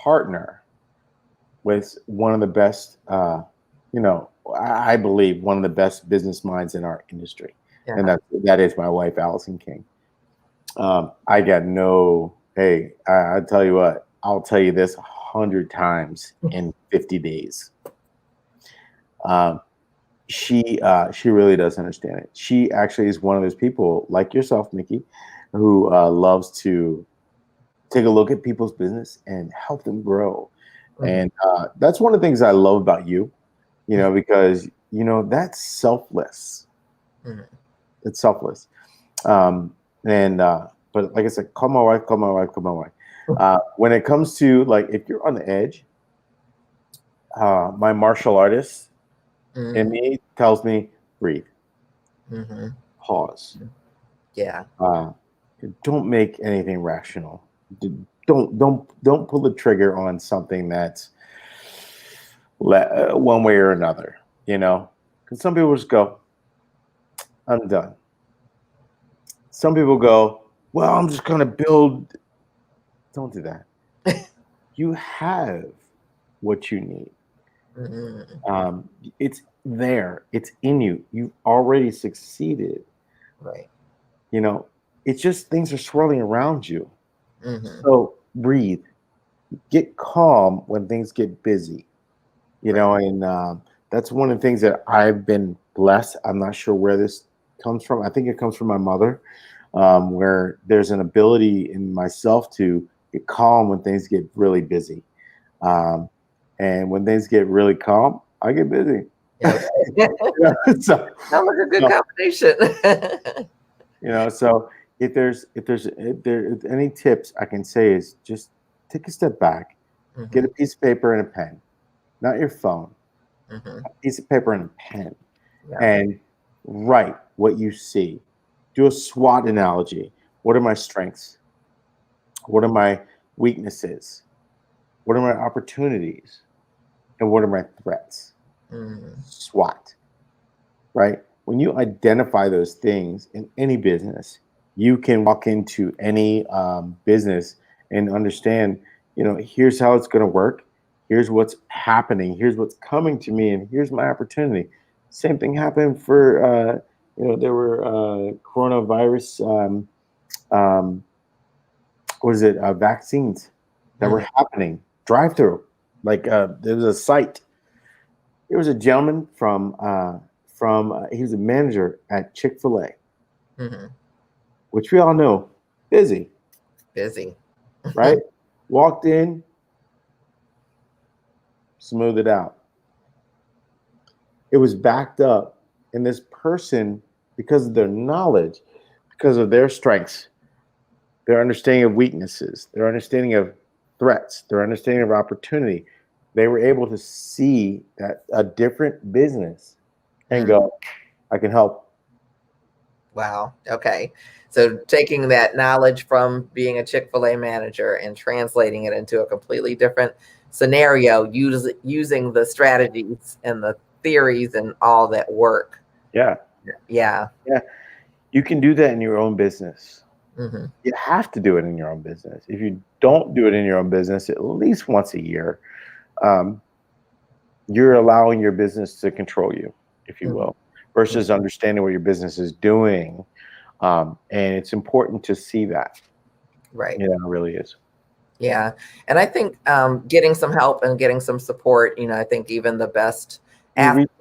partner with one of the best, you know, I believe one of the best business minds in our industry. Yeah. And that is my wife, Shannon King. I got no, hey, I tell you what, I'll tell you this 100 times in 50 days. She really does understand it. She actually is one of those people like yourself, Miki, who loves to take a look at people's business and help them grow. Mm-hmm. And that's one of the things I love about you, you know, because, you know, that's selfless. Mm-hmm. It's selfless. But like I said, call my wife, call my wife, call my wife. When it comes to like, if you're on the edge, my martial artist in me tells me, breathe, pause. Yeah. Don't make anything rational. Don't pull the trigger on something that's one way or another, you know, because some people just go, I'm done. Some people go, well, I'm just going to build. Don't do that. You have what you need. It's there. It's in you. You've already succeeded. Right. You know, it's just things are swirling around you. So breathe. Get calm when things get busy. You know, and that's one of the things that I've been blessed. I'm not sure where this comes from. I think it comes from my mother, where there's an ability in myself to get calm when things get really busy. And when things get really calm, I get busy. Okay. So, Sounds like a good combination. you know, so if there's any tips I can say is just take a step back, get a piece of paper and a pen, not your phone, a piece of paper and a pen, and write what you see. Do a SWOT analogy. What are my strengths? What are my weaknesses? What are my opportunities? And what are my threats? SWOT, right? When you identify those things in any business, you can walk into any business and understand, you know, here's how it's going to work. Here's what's happening. Here's what's coming to me. And here's my opportunity. Same thing happened for, you know, there were coronavirus, vaccines that were happening, drive-through. Like there was a site. There was a gentleman from from he was a manager at Chick-fil-A, Mm-hmm. which we all know, busy, Busy. right? Walked in, smooth it out. It was backed up, and this person, because of their knowledge, because of their strengths, their understanding of weaknesses, their understanding of threats, their understanding of opportunity, they were able to see that a different business and go, I can help. Wow. Okay. So taking that knowledge from being a Chick-fil-A manager and translating it into a completely different scenario, using the strategies and the theories and all that work. Yeah. Yeah. Yeah. You can do that in your own business. Mm-hmm. You have to do it in your own business. If you don't do it in your own business at least once a year, you're allowing your business to control you, if you will, versus understanding what your business is doing. And it's important to see that. Right. Yeah, it really is. Yeah. And I think getting some help and getting some support, I think even the best athletes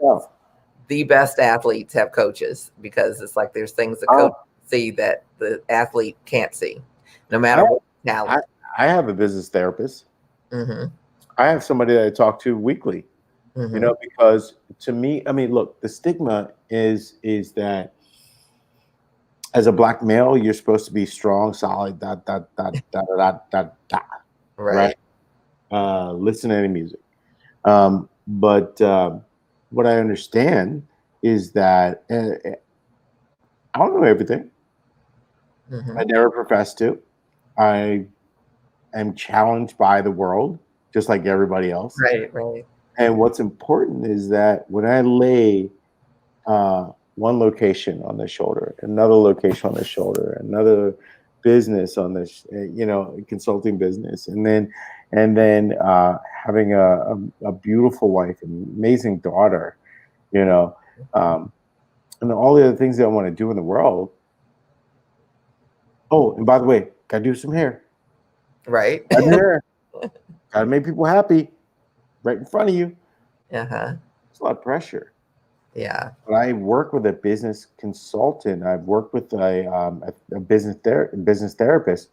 have coaches, because it's like there's things the coach see that the athlete can't see, no matter what talent. I have a business therapist. Mm-hmm. I have somebody that I talk to weekly, because to me, I mean, look, the stigma is that as a Black male, you're supposed to be strong, solid, right? Listen to any music. But what I understand is that I don't know everything. I never profess to. I am challenged by the world, just like everybody else. Right. And what's important is that when I lay one location on the shoulder, another location on the shoulder, another business on this, consulting business, and then having a beautiful wife, an amazing daughter, and all the other things that I want to do in the world. Oh, and by the way, gotta do some hair. Right. Gotta make people happy right in front of you. Uh-huh. It's a lot of pressure. Yeah. But I work with a business consultant. I've worked with a business therapist.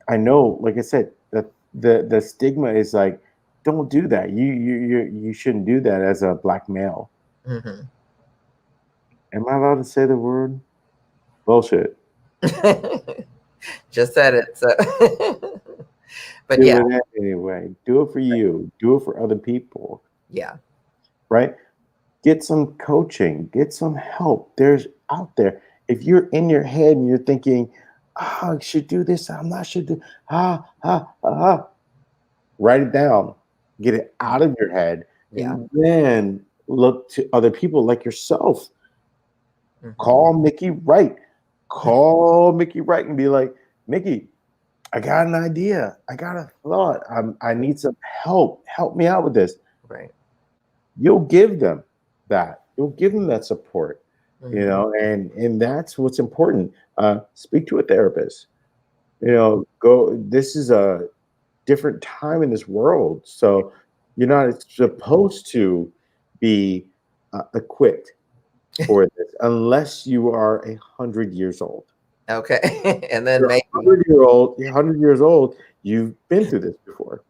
I know, like I said, that the stigma is like, don't do that. You shouldn't do that as a Black male. Mm-hmm. Am I allowed to say the word? Bullshit. Just said it. So, but do yeah. it anyway. Do it for you. Do it for other people. Yeah. Right? Get some coaching. Get some help. There's out there. If you're in your head and you're thinking, I should do this, I'm not should do, write it down. Get it out of your head. Yeah. And then look to other people like yourself. Call Miki Wright. Call Miki Wright and be like, Miki, I got an idea. I got a thought. I need some help. Help me out with this. Right. You'll give them that. You'll give them that support. And that's what's important. Speak to a therapist. This is a different time in this world. So you're not supposed to be equipped for this unless you are 100 years old. Okay. And then you're maybe 100 years old, you've been through this before.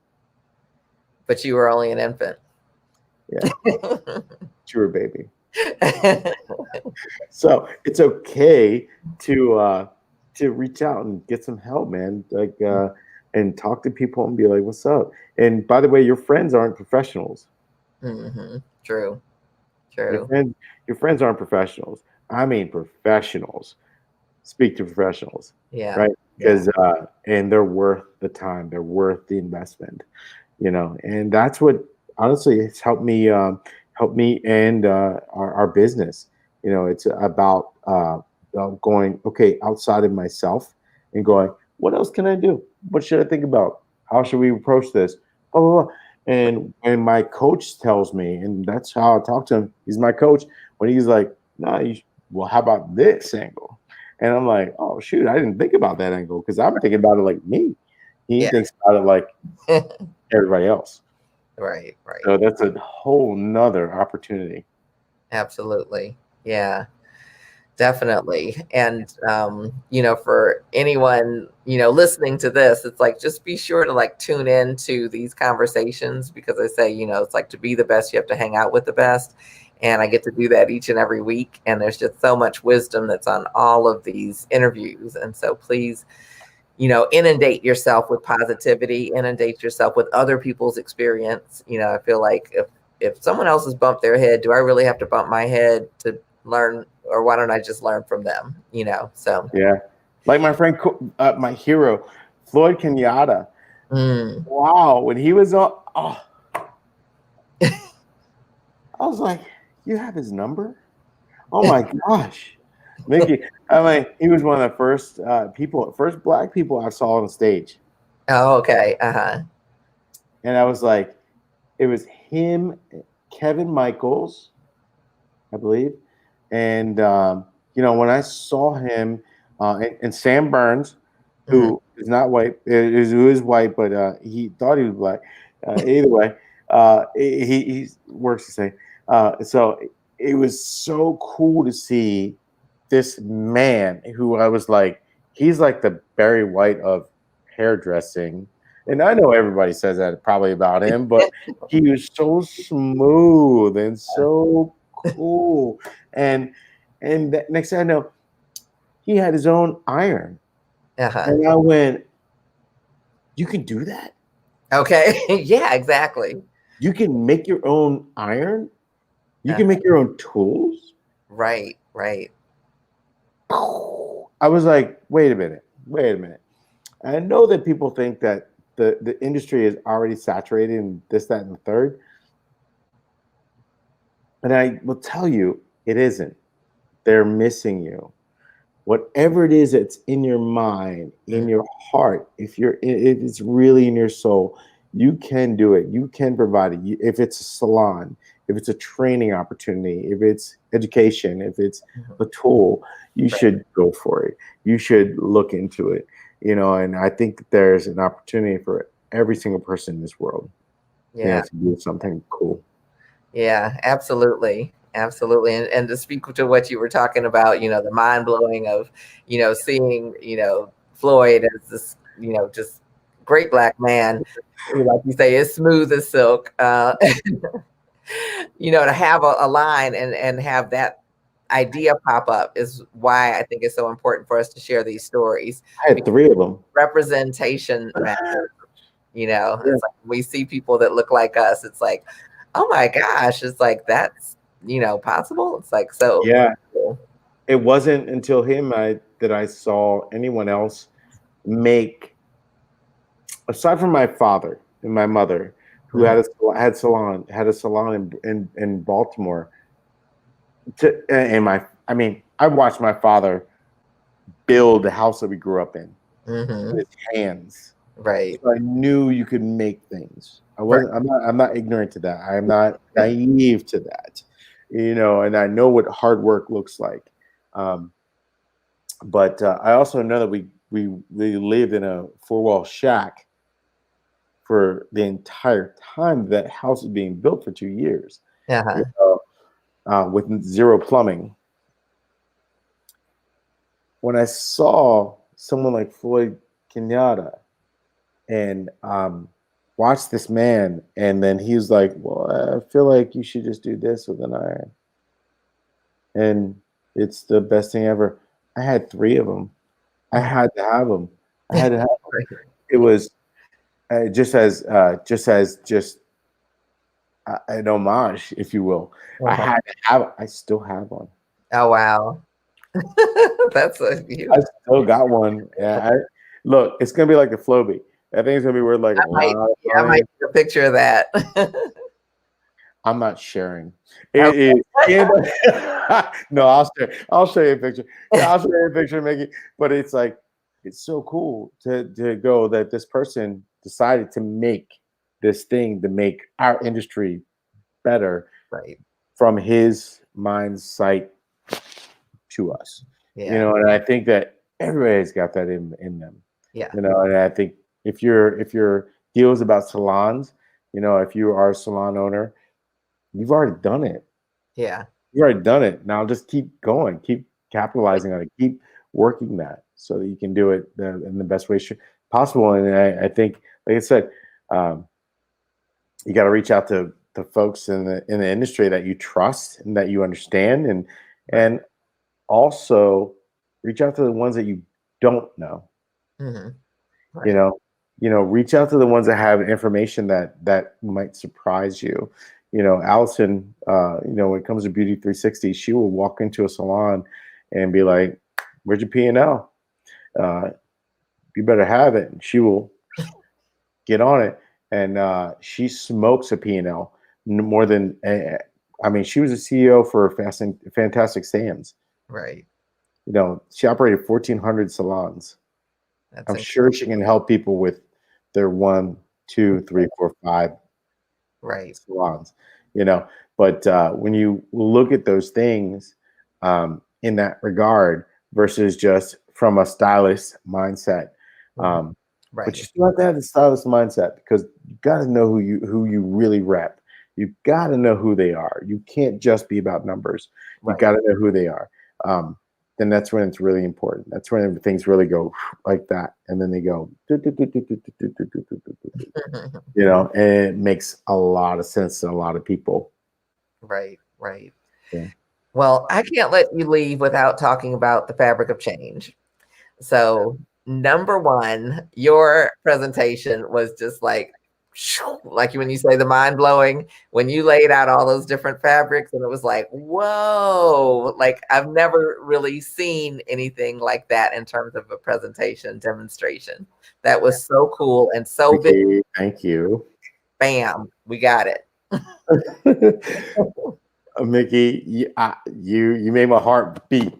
But you were only an infant. Yeah. You were a baby. So it's okay to reach out and get some help, man. Like and talk to people and be like, what's up? And by the way, your friends aren't professionals. True. Your friends aren't professionals. I mean professionals. Speak to professionals. Yeah. Right? Because and they're worth the time. They're worth the investment. And that's what honestly it's helped me and our business. It's about going outside of myself and going, what else can I do? What should I think about? How should we approach this? Blah, blah, blah. And when my coach tells me, and that's how I talk to him, he's my coach, when he's like, well, how about this angle? And I'm like, oh shoot, I didn't think about that angle, because I'm thinking about it like me. He thinks about it like everybody else. Right. So that's a whole nother opportunity. Absolutely. Yeah. Definitely. And, for anyone, listening to this, it's like, just be sure to like tune in to these conversations, because I say, it's like, to be the best, you have to hang out with the best. And I get to do that each and every week. And there's just so much wisdom that's on all of these interviews. And so please, inundate yourself with positivity, inundate yourself with other people's experience. I feel like if someone else has bumped their head, do I really have to bump my head to learn, or why don't I just learn from them? So Yeah. Like my friend, my hero, Floyd Kenyatta. Wow. When he was on, I was like, you have his number? Oh my gosh. Miki, I mean, he was one of the first first Black people I saw on stage. Oh, okay. Uh-huh. And I was like, it was him, Kevin Michaels, I believe. And, when I saw him, and Sam Burns, who is not white, who is white, but he thought he was Black. Either way, he works the same. So it was so cool to see this man who I was like, he's like the Barry White of hairdressing. And I know everybody says that probably about him, but he was so smooth and so cool. And next thing I know, he had his own iron. Uh-huh. And I went, you can do that? Okay. Yeah, exactly. You can make your own iron? You can make your own tools? Right. I was like, wait a minute. I know that people think that the industry is already saturated in this, that, and the third. And I will tell you, it isn't. They're missing you. Whatever it is that's in your mind, in your heart, if it's really in your soul, you can do it. You can provide it. If it's a salon, if it's a training opportunity, if it's education, if it's a tool, you should go for it. You should look into it. And I think that there's an opportunity for every single person in this world, Yeah. to do something cool. Yeah, absolutely. Absolutely. And to speak to what you were talking about, the mind blowing of, seeing, Floyd as this, just great Black man who, like you say, is smooth as silk, to have a line and have that idea pop up is why I think it's so important for us to share these stories. I had 3 of them. Representation matters. Yeah. It's like we see people that look like us. It's like, oh my gosh, it's like that's possible. It's like so. Yeah. Cool. It wasn't until him that I saw anyone else make, aside from my father and my mother, who had a salon in Baltimore. I watched my father build the house that we grew up in with his hands. Right. So I knew you could make things. I'm not ignorant to that. I'm not naive to that. And I know what hard work looks like. But I also know that we lived in a 4-wall shack for the entire time that house was being built for 2 years. With 0 plumbing. When I saw someone like Floyd Kenyatta and watched this man, and then he was like, well, I feel like you should just do this with an iron. And it's the best thing ever. I had 3 of them. I had to have them. It was just as an homage, if you will. I still have one. Oh wow. That's huge. I still got one. Yeah. Look, it's gonna be like the Floby. I think it's gonna be worth like I might take a picture of that. I'm not sharing. No, I'll share. I'll show you a picture. Yeah, I'll show you a picture, Miki. But it's like, it's so cool to go that this person decided to make this thing to make our industry better, right, from his mind's sight to us. And I think that everybody's got that in them. And I think if your deal is about salons, if you are a salon owner, you've already done it. Yeah. you already done it. Now just keep going, keep capitalizing on it, keep working that so that you can do it in the best way possible. And I think, like I said, you got to reach out to folks in the industry that you trust and that you understand, and also reach out to the ones that you don't know. Mm-hmm. Right. Reach out to the ones that have information that might surprise you. Allison, when it comes to Beauty 360, she will walk into a salon and be like, "Where's your P&L? You better have it." And she will get on it, and she smokes a P&L more than. I mean, she was a CEO for Fantastic Sam's. Right. She operated 1,400 salons. I'm sure she can help people with their 1, 2, 3, 4, 5 salons, But when you look at those things in that regard versus just from a stylist mindset, but you still have to have the stylist mindset, because you got to know who you really rep. You got to know who they are. You can't just be about numbers. You got to know who they are. Then that's when it's really important. That's when things really go like that, and then they go, and it makes a lot of sense to a lot of people. Right. Yeah. Well, I can't let you leave without talking about the fabric of change. So, number one, your presentation was just like when you say the mind blowing, when you laid out all those different fabrics, and it was like, whoa, like I've never really seen anything like that in terms of a presentation demonstration. That was so cool and so big. Thank you. Bam, we got it. Miki, you made my heart beat,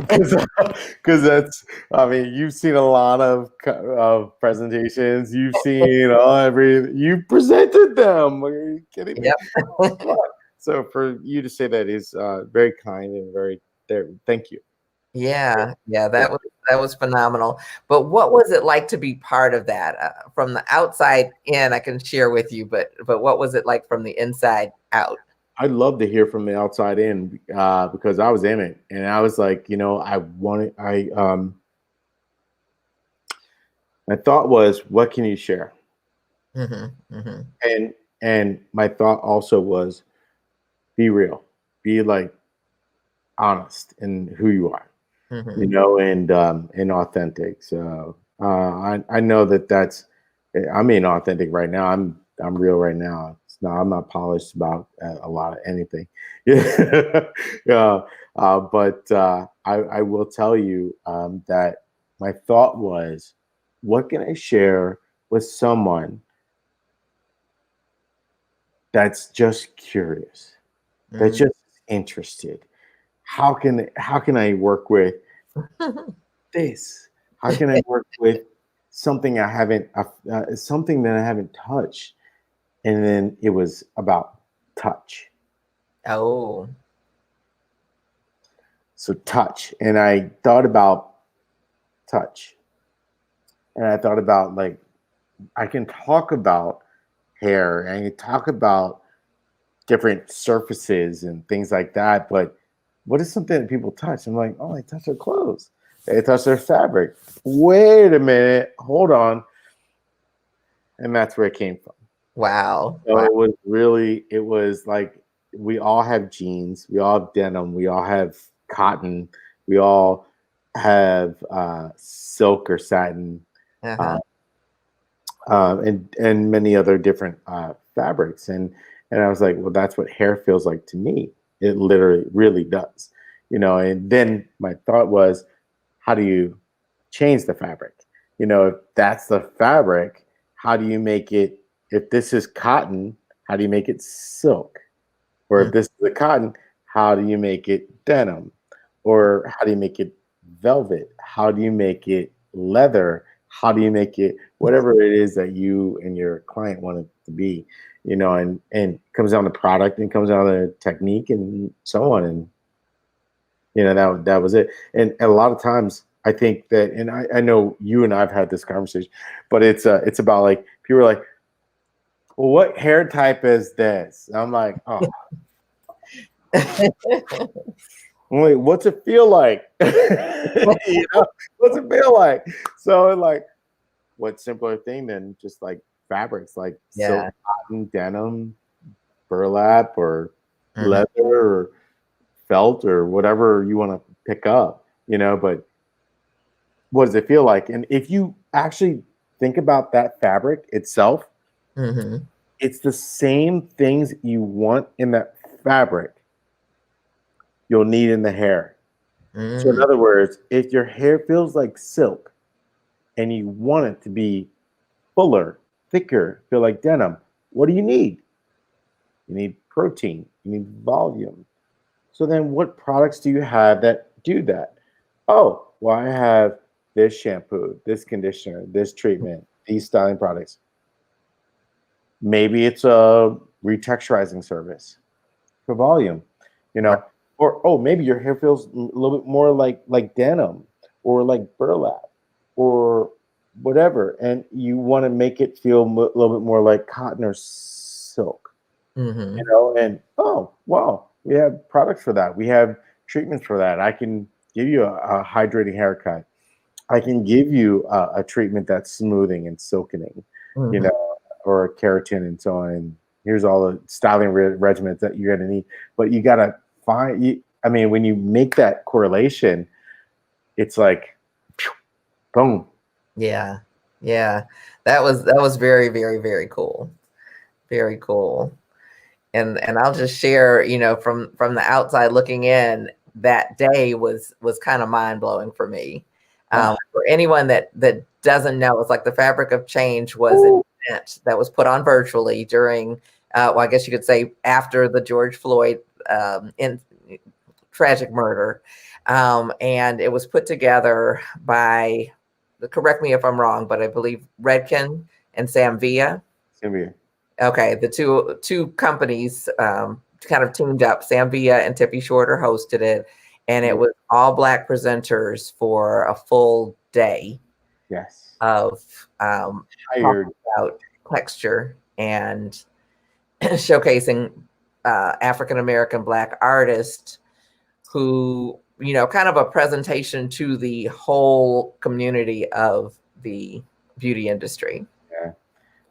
because that's, I mean, you've seen a lot of presentations. You've seen you presented them. Are you kidding me? Yep. So for you to say that is very kind and very there. Thank you. Yeah, that was phenomenal. But what was it like to be part of that? From the outside in, I can share with you, but what was it like from the inside out? I'd love to hear from the outside in, because I was in it, and I was like, my thought was, what can you share? And my thought also was, be real, be like honest in who you are, and authentic. So I know that's, I'm being authentic right now. I'm real right now. I'm not polished about a lot of anything. But I will tell you that my thought was, what can I share with someone that's just curious, that's just interested? How can I work with this? How can I work with something I haven't, something that I haven't touched? And then it was about touch. Oh. So touch. And I thought about touch. And I thought about, like, I can talk about hair, and I can talk about different surfaces and things like that, but what is something that people touch? I'm like, oh, they touch their clothes. They touch their fabric. Wait a minute. Hold on. And that's where it came from. Wow. So it was like, we all have jeans, we all have denim, we all have cotton, we all have silk or satin, and many other different fabrics. And I was like, well, that's what hair feels like to me. It literally really does, and then my thought was, how do you change the fabric? If that's the fabric, how do you make it? If this is cotton, how do you make it silk? Or if this is the cotton, how do you make it denim? Or how do you make it velvet? How do you make it leather? How do you make it whatever it is that you and your client want it to be? And it comes down to product, and comes down to technique, and so on. And that was it. And a lot of times I think that, and I know you and I've had this conversation, but it's about, like, people are like, well, what hair type is this? I'm like, oh, Wait, what's it feel like? You know, what's it feel like? So like, what simpler thing than just like fabrics like silk, Yeah. cotton, denim, burlap, or Mhm. leather, or felt, or whatever you want to pick up, you know, but what does it feel like? And if you actually think about that fabric itself, Mhm. it's the same things you want in that fabric you'll need in the hair. So in Mm. other words, if your hair feels like silk and you want it to be fuller, thicker, feel like denim, what do you need? You need protein, you need volume. So then what products do you have that do that? Oh, well, I have this shampoo, this conditioner, this treatment, these styling products. Maybe it's a retexturizing service for volume, you Right. know, or oh, maybe your hair feels a little bit more like denim or like burlap or whatever, and you want to make it feel a little bit more like cotton or silk, you Mhm. know. And oh, wow, we have products for that. We have treatments for that. I can give you a hydrating haircut. I can give you a treatment that's smoothing and silkening, you Mhm. know, or keratin and so on. And here's all the styling regimens that you're going to need. But you got to find, I mean, when you make that correlation, it's like, boom. Yeah. Yeah. That was very, very, very cool. Very cool. And I'll just share, from the outside looking in, that day was kind of mind blowing for me. Ah, For anyone that doesn't know, it's like the Fabric of Change was an ooh, event that was put on virtually during, well, I guess you could say after the George Floyd in tragic murder, and it was put together by, correct me if I'm wrong, but I believe Redken and Sam Villa. Sylvia. Okay, the two companies kind of teamed up. Sam Villa and Tippy Shorter hosted it, and it Yeah. was all Black presenters for a full day Yes. of Hired. talking about texture and showcasing African American Black artists who, kind of a presentation to the whole community of the beauty industry. Yeah.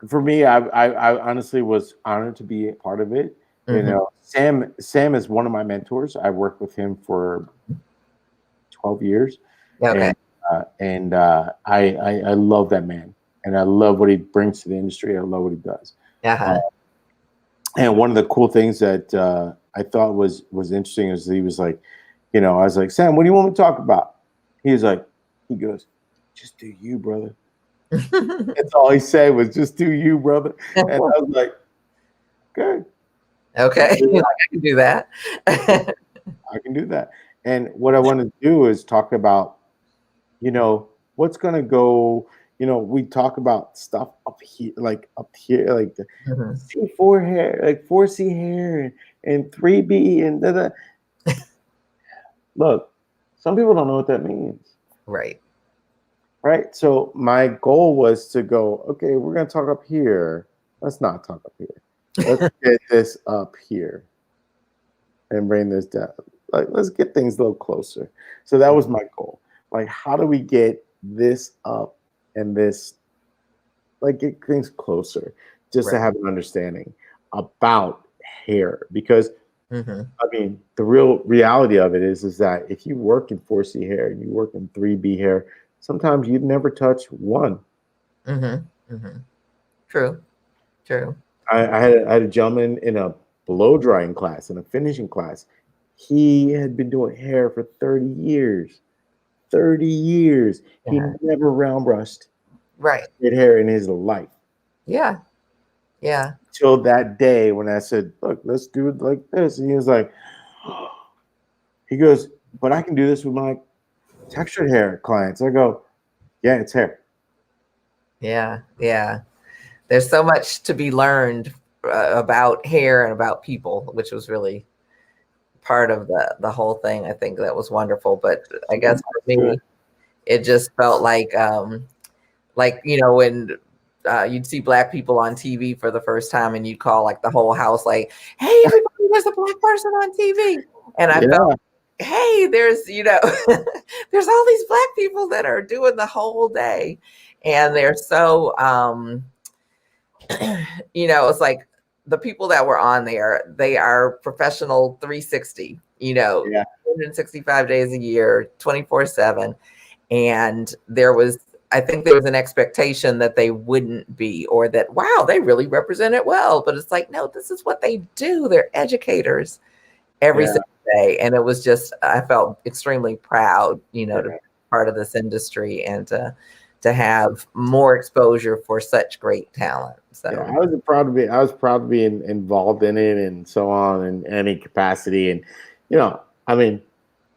For me, I honestly was honored to be a part of it. You Hmm. know, Sam is one of my mentors. I worked with him for 12 years, Okay. and I love that man, and I love what he brings to the industry. I love what he does. Uh, Uh-huh. and one of the cool things that I thought was interesting is he was like, you know, I was like, Sam, what do you want me to talk about? He goes, just do you, brother. That's all he said was just do you, brother. And I was like, okay, I can Okay. do Like, that. I can do that. I can do that. And what I want to do is talk about, you know, what's gonna go. You know, we talk about stuff up here, like the Mhm. C4 hair, like 4C hair, and 3B, and da, da. Look, some people don't know what that means, Right. right? So my goal was to go, okay, we're gonna talk up here. Let's not talk up here. Let's get this up here and bring this down. Like, let's get things a little closer. So that was my goal. Like, how do we get this up and this, like, get things closer, just Right. to have an understanding about hair? Because Mhm. I mean, the real reality of it is that if you work in 4C hair and you work in 3B hair, sometimes you'd never touch one. Mhm. Mhm. True. True. I had a gentleman in a blow drying class, in a finishing class. He had been doing hair for 30 years. 30 years. He Yeah. never round brushed Right. straight hair in his life. Yeah. Yeah. Till that day when I said, look, let's do it like this. And he was like, he goes, but I can do this with my textured hair clients. I go, yeah, it's hair. Yeah. Yeah. There's so much to be learned about hair and about people, which was really part of the whole thing. I think that was wonderful. But I So guess for good. me, it just felt like when you'd see Black people on TV for the first time, and you'd call like the whole house, like, "Hey, everybody, there's a black person on TV. And I Yeah. felt, hey, there's, there's all these black people that are doing the whole day. And they're so, it's like the people that were on there, they are professional 360, Yeah. 365 days a year, 24/7. And I think there was an expectation that they wouldn't be, or that, wow, they really represent it well. But it's like, no, this is what they do. They're educators every Yeah. single day. And it was just, I felt extremely proud, to be part of this industry and to have more exposure for such great talent. So yeah, I was proud to be involved in it and so on in any capacity. And, I mean,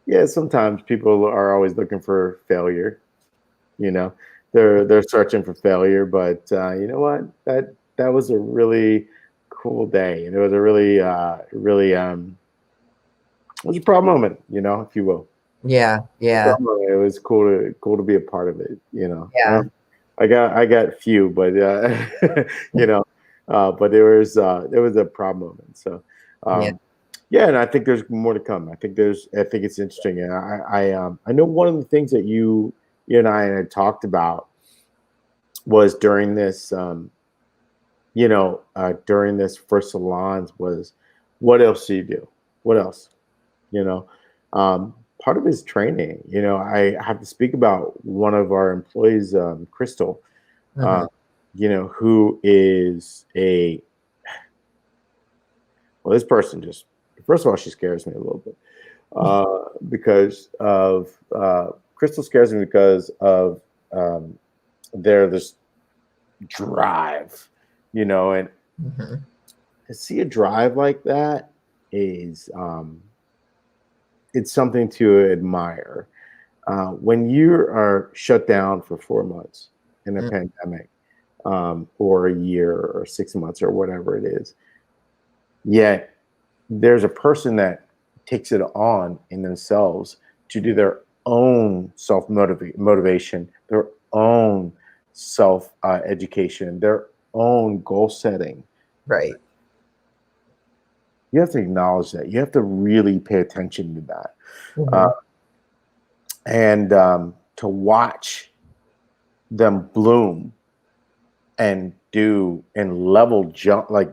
yeah, sometimes people are always looking for failure. They're searching for failure, but you know what? That was a really cool day, and it was a really it was a proud moment, if you will. yeah. It was cool to be a part of it. Yeah. I got few, but but there was a proud moment. So Yeah. yeah, and I think there's more to come. I think it's interesting, and I know one of the things that you and I had talked about was during this during this for salons was, what else do you do? What else? You know, Part of his training. I have to speak about one of our employees, Crystal. Mhm. Who is this person just, first of all, she scares me a little bit because of Crystal scares me because of this drive, and Mhm. to see a drive like that is it's something to admire. When you are shut down for 4 months in a Mm. pandemic, or a year or 6 months or whatever it is, yet there's a person that takes it on in themselves to do their own self motivation, their own self education, their own goal setting. Right. You have to acknowledge that. You have to really pay attention to that, uh, Mhm. and to watch them bloom and do and level jump, like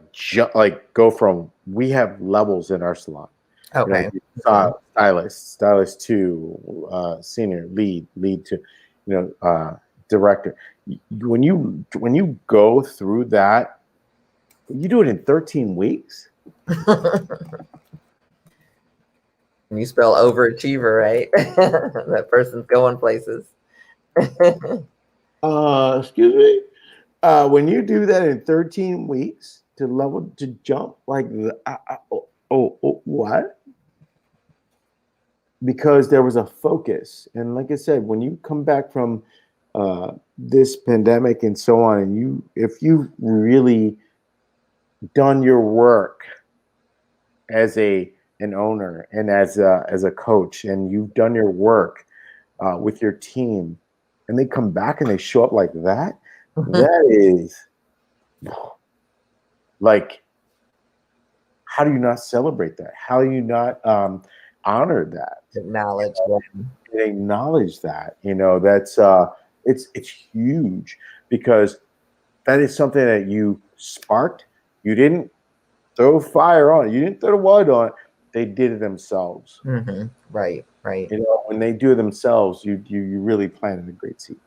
go from, we have levels in our salon. Okay. Mhm. Stylist two, senior, lead to, director. When you go through that, you do it in 13 weeks. You spell overachiever, right? That person's going places. Excuse me. When you do that in 13 weeks to jump like what? Because there was a focus, and like I said, when you come back from this pandemic and so on, and if you've really done your work as an owner and as a coach, and you've done your work with your team, and they come back and they show up like that, that is like, how do you not celebrate that? How do you not honor that? Acknowledge. And acknowledge that? That's it's huge, because that is something that you sparked. You didn't throw fire on it. You didn't throw the wood on it. They did it themselves. Mm-hmm. Right. When they do it themselves, you really planted a great seed.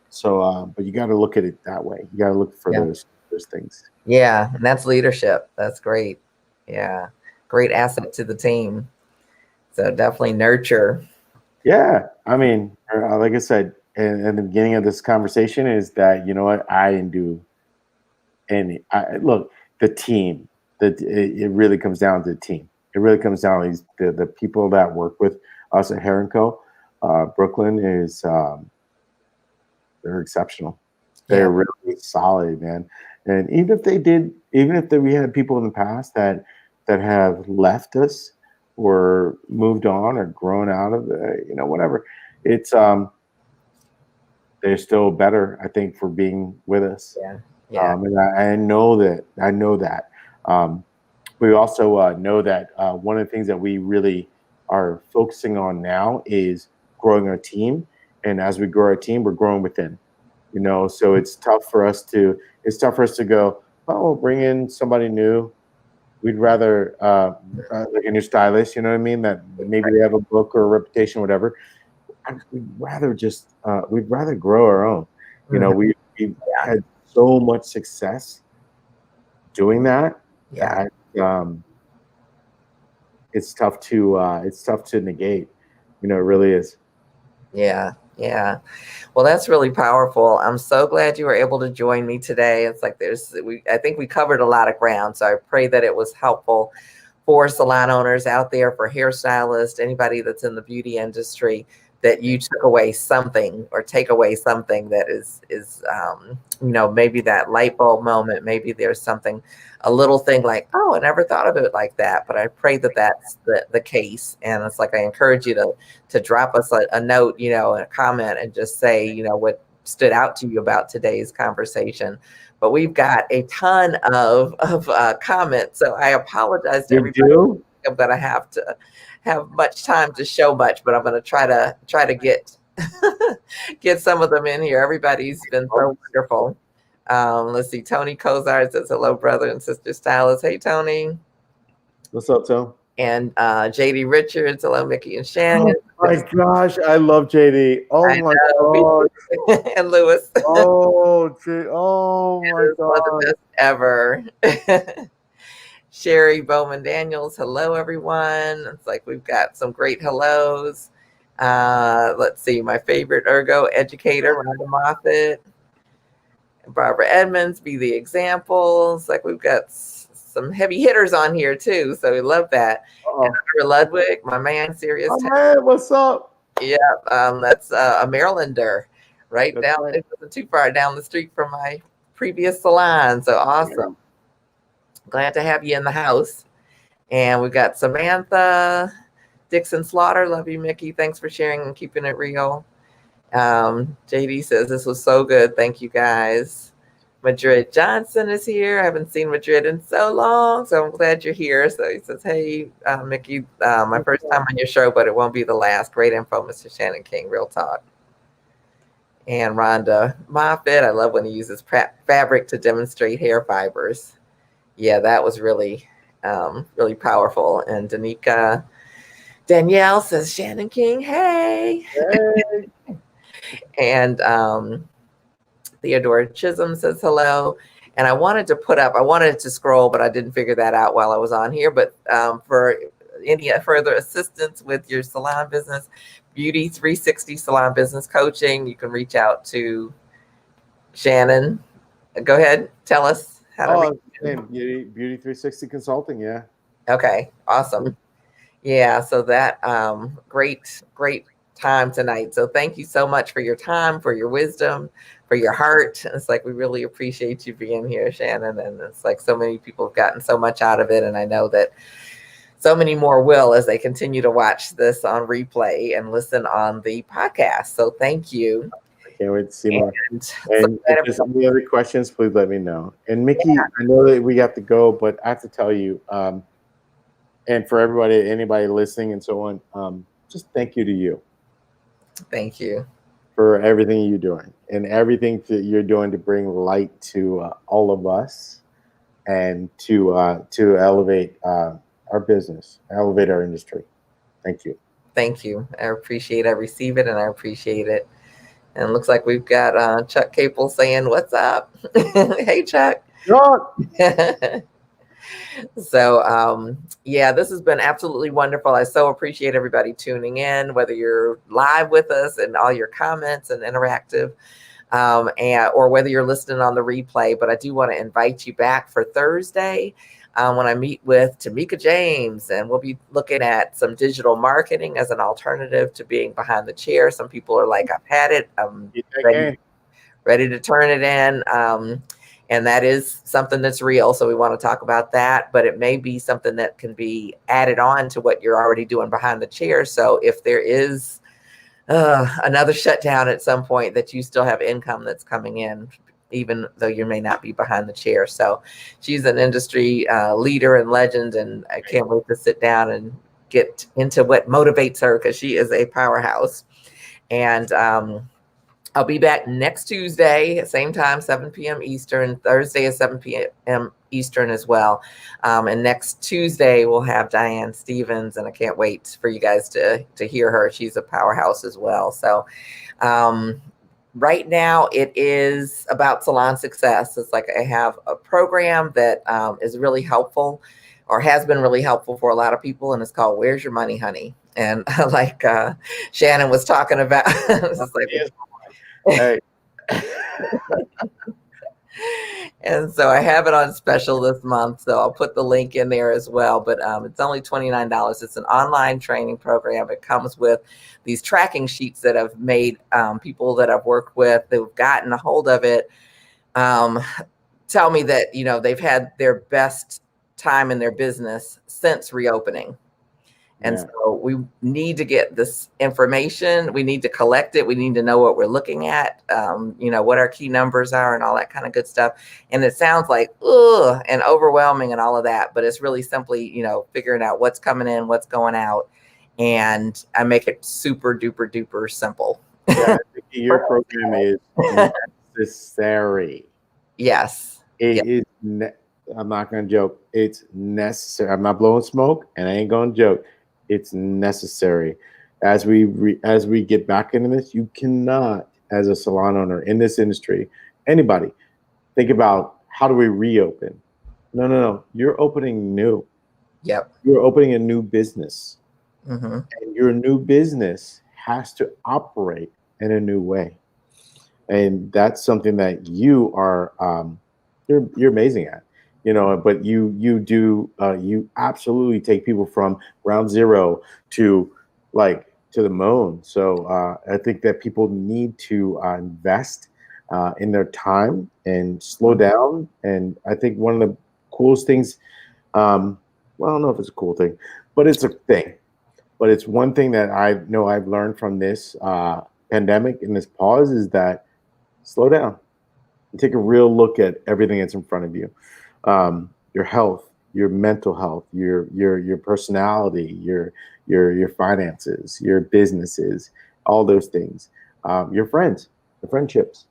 So, but you got to look at it that way. You got to look for Yeah. those things. Yeah. And that's leadership. That's great. Yeah. Great asset to the team. So definitely nurture. Yeah, I mean, like I said in the beginning of this conversation, is that, you know what, I didn't do any. Look, the team. It really comes down to the team. It really comes down to the people that work with us at Hair Co. Brooklyn is they're exceptional. Yeah. They're really solid, man. And even if we had people in the past that have left us or moved on or grown out of whatever, it's they're still better, I think, for being with us. Yeah. Yeah. And I know that. I know that. Um, We also know that one of the things that we really are focusing on now is growing our team. And as we grow our team, we're growing within. So it's tough for us to go, oh, we'll bring in somebody new. We'd rather like a new stylist, you know what I mean? That maybe they have a book or a reputation, whatever. We'd rather grow our own. We've had so much success doing that. Yeah. It's tough to negate. It really is. Yeah. Yeah. Well, that's really powerful. I'm so glad you were able to join me today. It's like I think we covered a lot of ground. So I pray that it was helpful for salon owners out there, for hairstylists, anybody that's in the beauty industry, that you took away something or take away something that is maybe that light bulb moment. Maybe there's something, a little thing like, oh, I never thought of it like that. But I pray that that's the case. And it's like, I encourage you to drop us a note, a comment, and just say, what stood out to you about today's conversation. But we've got a ton of comments. So I apologize to everybody. I'm going to have much time to show much, but I'm going to try to get get some of them in here. Everybody's been so wonderful. Let's see. Tony Kozar says, hello, brother and sister stylists. Hey, Tony. What's up, Tom? And JD Richards, hello, Miki and Shannon. Oh my gosh, I love JD. Oh my god. And Lewis. Oh my god. One of the best ever. Sherry Bowman Daniels, hello, everyone. It's like we've got some great hellos. Let's see, my favorite ergo educator, Rhonda Moffitt. Barbara Edmonds, be the example. It's like we've got some heavy hitters on here too, so we love that. And Ludwig, my man, serious. Oh man, what's up? Yeah, that's a Marylander, right that's down. Right. It wasn't too far down the street from my previous salon. So awesome. Yeah. Glad to have you in the house. And we've got Samantha Dixon Slaughter. Love you, Miki. Thanks for sharing and keeping it real. JD says this was so good. Thank you, guys. Madrid Johnson is here. I haven't seen Madrid in so long, so I'm glad you're here. So he says, hey, Miki, my first time on your show, but it won't be the last. Great info, Mr. Shannon King. Real talk. And Rhonda Moffitt, I love when he uses fabric to demonstrate hair fibers. Yeah, that was really, really powerful. And Danica Danielle says, Shannon King, hey. And Theodore Chisholm says hello. And I wanted to scroll, but I didn't figure that out while I was on here. But for any further assistance with your salon business, Beauty 360 Salon Business Coaching, you can reach out to Shannon. Go ahead, tell us how to reach Beauty 360 Consulting, yeah. Okay, awesome. Yeah, so that great time tonight. So thank you so much for your time, for your wisdom, for your heart. It's like we really appreciate you being here, Shannon. And it's like so many people have gotten so much out of it. And I know that so many more will as they continue to watch this on replay and listen on the podcast. So thank you. I can't wait to see more. And if there's any other questions, please let me know. And Miki, yeah. I know that we have to go, but I have to tell you, and for anybody listening and so on, just thank you to you. Thank you for everything you're doing and everything that you're doing to bring light to all of us and to elevate our business, elevate our industry. Thank you. Thank you. I appreciate it. I receive it and I appreciate it. And it looks like we've got Chuck Capel saying, what's up? Hey, Chuck. Chuck. So, yeah, this has been absolutely wonderful. I so appreciate everybody tuning in, whether you're live with us and all your comments and interactive, or whether you're listening on the replay. But I do want to invite you back for Thursday when I meet with Tamika James, and we'll be looking at some digital marketing as an alternative to being behind the chair. Some people are like, I've had it. I'm ready to turn it in. And that is something that's real. So we want to talk about that, but it may be something that can be added on to what you're already doing behind the chair. So if there is another shutdown at some point that you still have income that's coming in, even though you may not be behind the chair. So she's an industry leader and legend, and I can't wait to sit down and get into what motivates her, because she is a powerhouse. And I'll be back next Tuesday, same time, 7 p.m. Eastern, Thursday at 7 p.m. Eastern as well. And next Tuesday, we'll have Diane Stevens, and I can't wait for you guys to hear her. She's a powerhouse as well. So right now, it is about salon success. It's like I have a program that is really helpful, or has been really helpful for a lot of people, and it's called Where's Your Money, Honey? And like Shannon was talking about, it's like, Hey. and so I have it on special this month, so I'll put the link in there as well. But it's only $29. It's an online training program. It comes with these tracking sheets that I've made people that I've worked with who've gotten a hold of it tell me that, you know, they've had their best time in their business since reopening. And so we need to get this information. We need to collect it. We need to know what we're looking at, you know, what our key numbers are and all that kind of good stuff. And it sounds like, ugh, and overwhelming and all of that, but it's really simply, you know, figuring out what's coming in, what's going out. And I make it super duper duper simple. Yeah, your program is necessary. Yes. It is. I'm not going to joke. It's necessary. I'm not blowing smoke, and I ain't going to joke. It's necessary. As we get back into this, you cannot, as a salon owner in this industry, anybody, think about how do we reopen? No. You're opening new. Yep. You're opening a new business. Mm-hmm. And your new business has to operate in a new way. And that's something that you are you're amazing at. You know, but you do you absolutely take people from ground zero to the moon. So I think that people need to invest in their time and slow down. And I think one of the coolest things, well, I don't know if it's a cool thing, but it's a thing. But it's one thing that I know I've learned from this pandemic and this pause is that slow down and take a real look at everything that's in front of you. Your health, your mental health, your personality, your finances, your businesses, all those things, your friends, your friendships,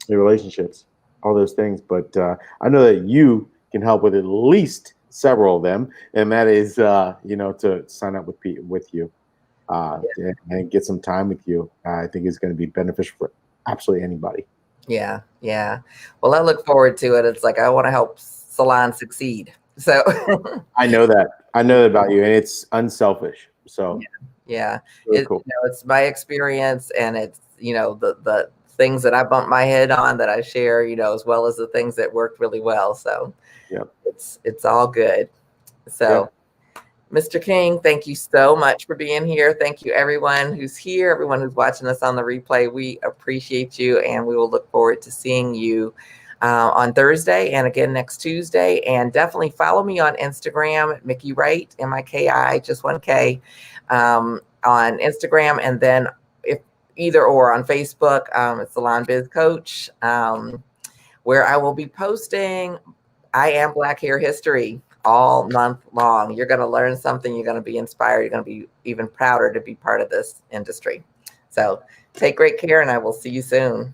your relationships, all those things. But I know that you can help with at least several of them, and that is you know, to sign up with you and get some time with you. I think is going to be beneficial for absolutely anybody. Yeah. Well, I look forward to it. It's like I want to help salon succeed. So I know that about you, and it's unselfish. So yeah, really cool. You know, it's my experience, and it's, you know, the things that I bump my head on that I share, you know, as well as the things that worked really well. So yeah, it's all good. So Mr. King, thank you so much for being here. Thank you, everyone who's here, everyone who's watching us on the replay. We appreciate you, and we will look forward to seeing you on Thursday and again next Tuesday. And definitely follow me on Instagram, Miki Wright, Miki, just 1K, on Instagram. And then if either or on Facebook, it's Salon Biz Coach, where I will be posting I Am Black Hair History all month long. You're going to learn something. You're going to be inspired. You're going to be even prouder to be part of this industry. So take great care, and I will see you soon.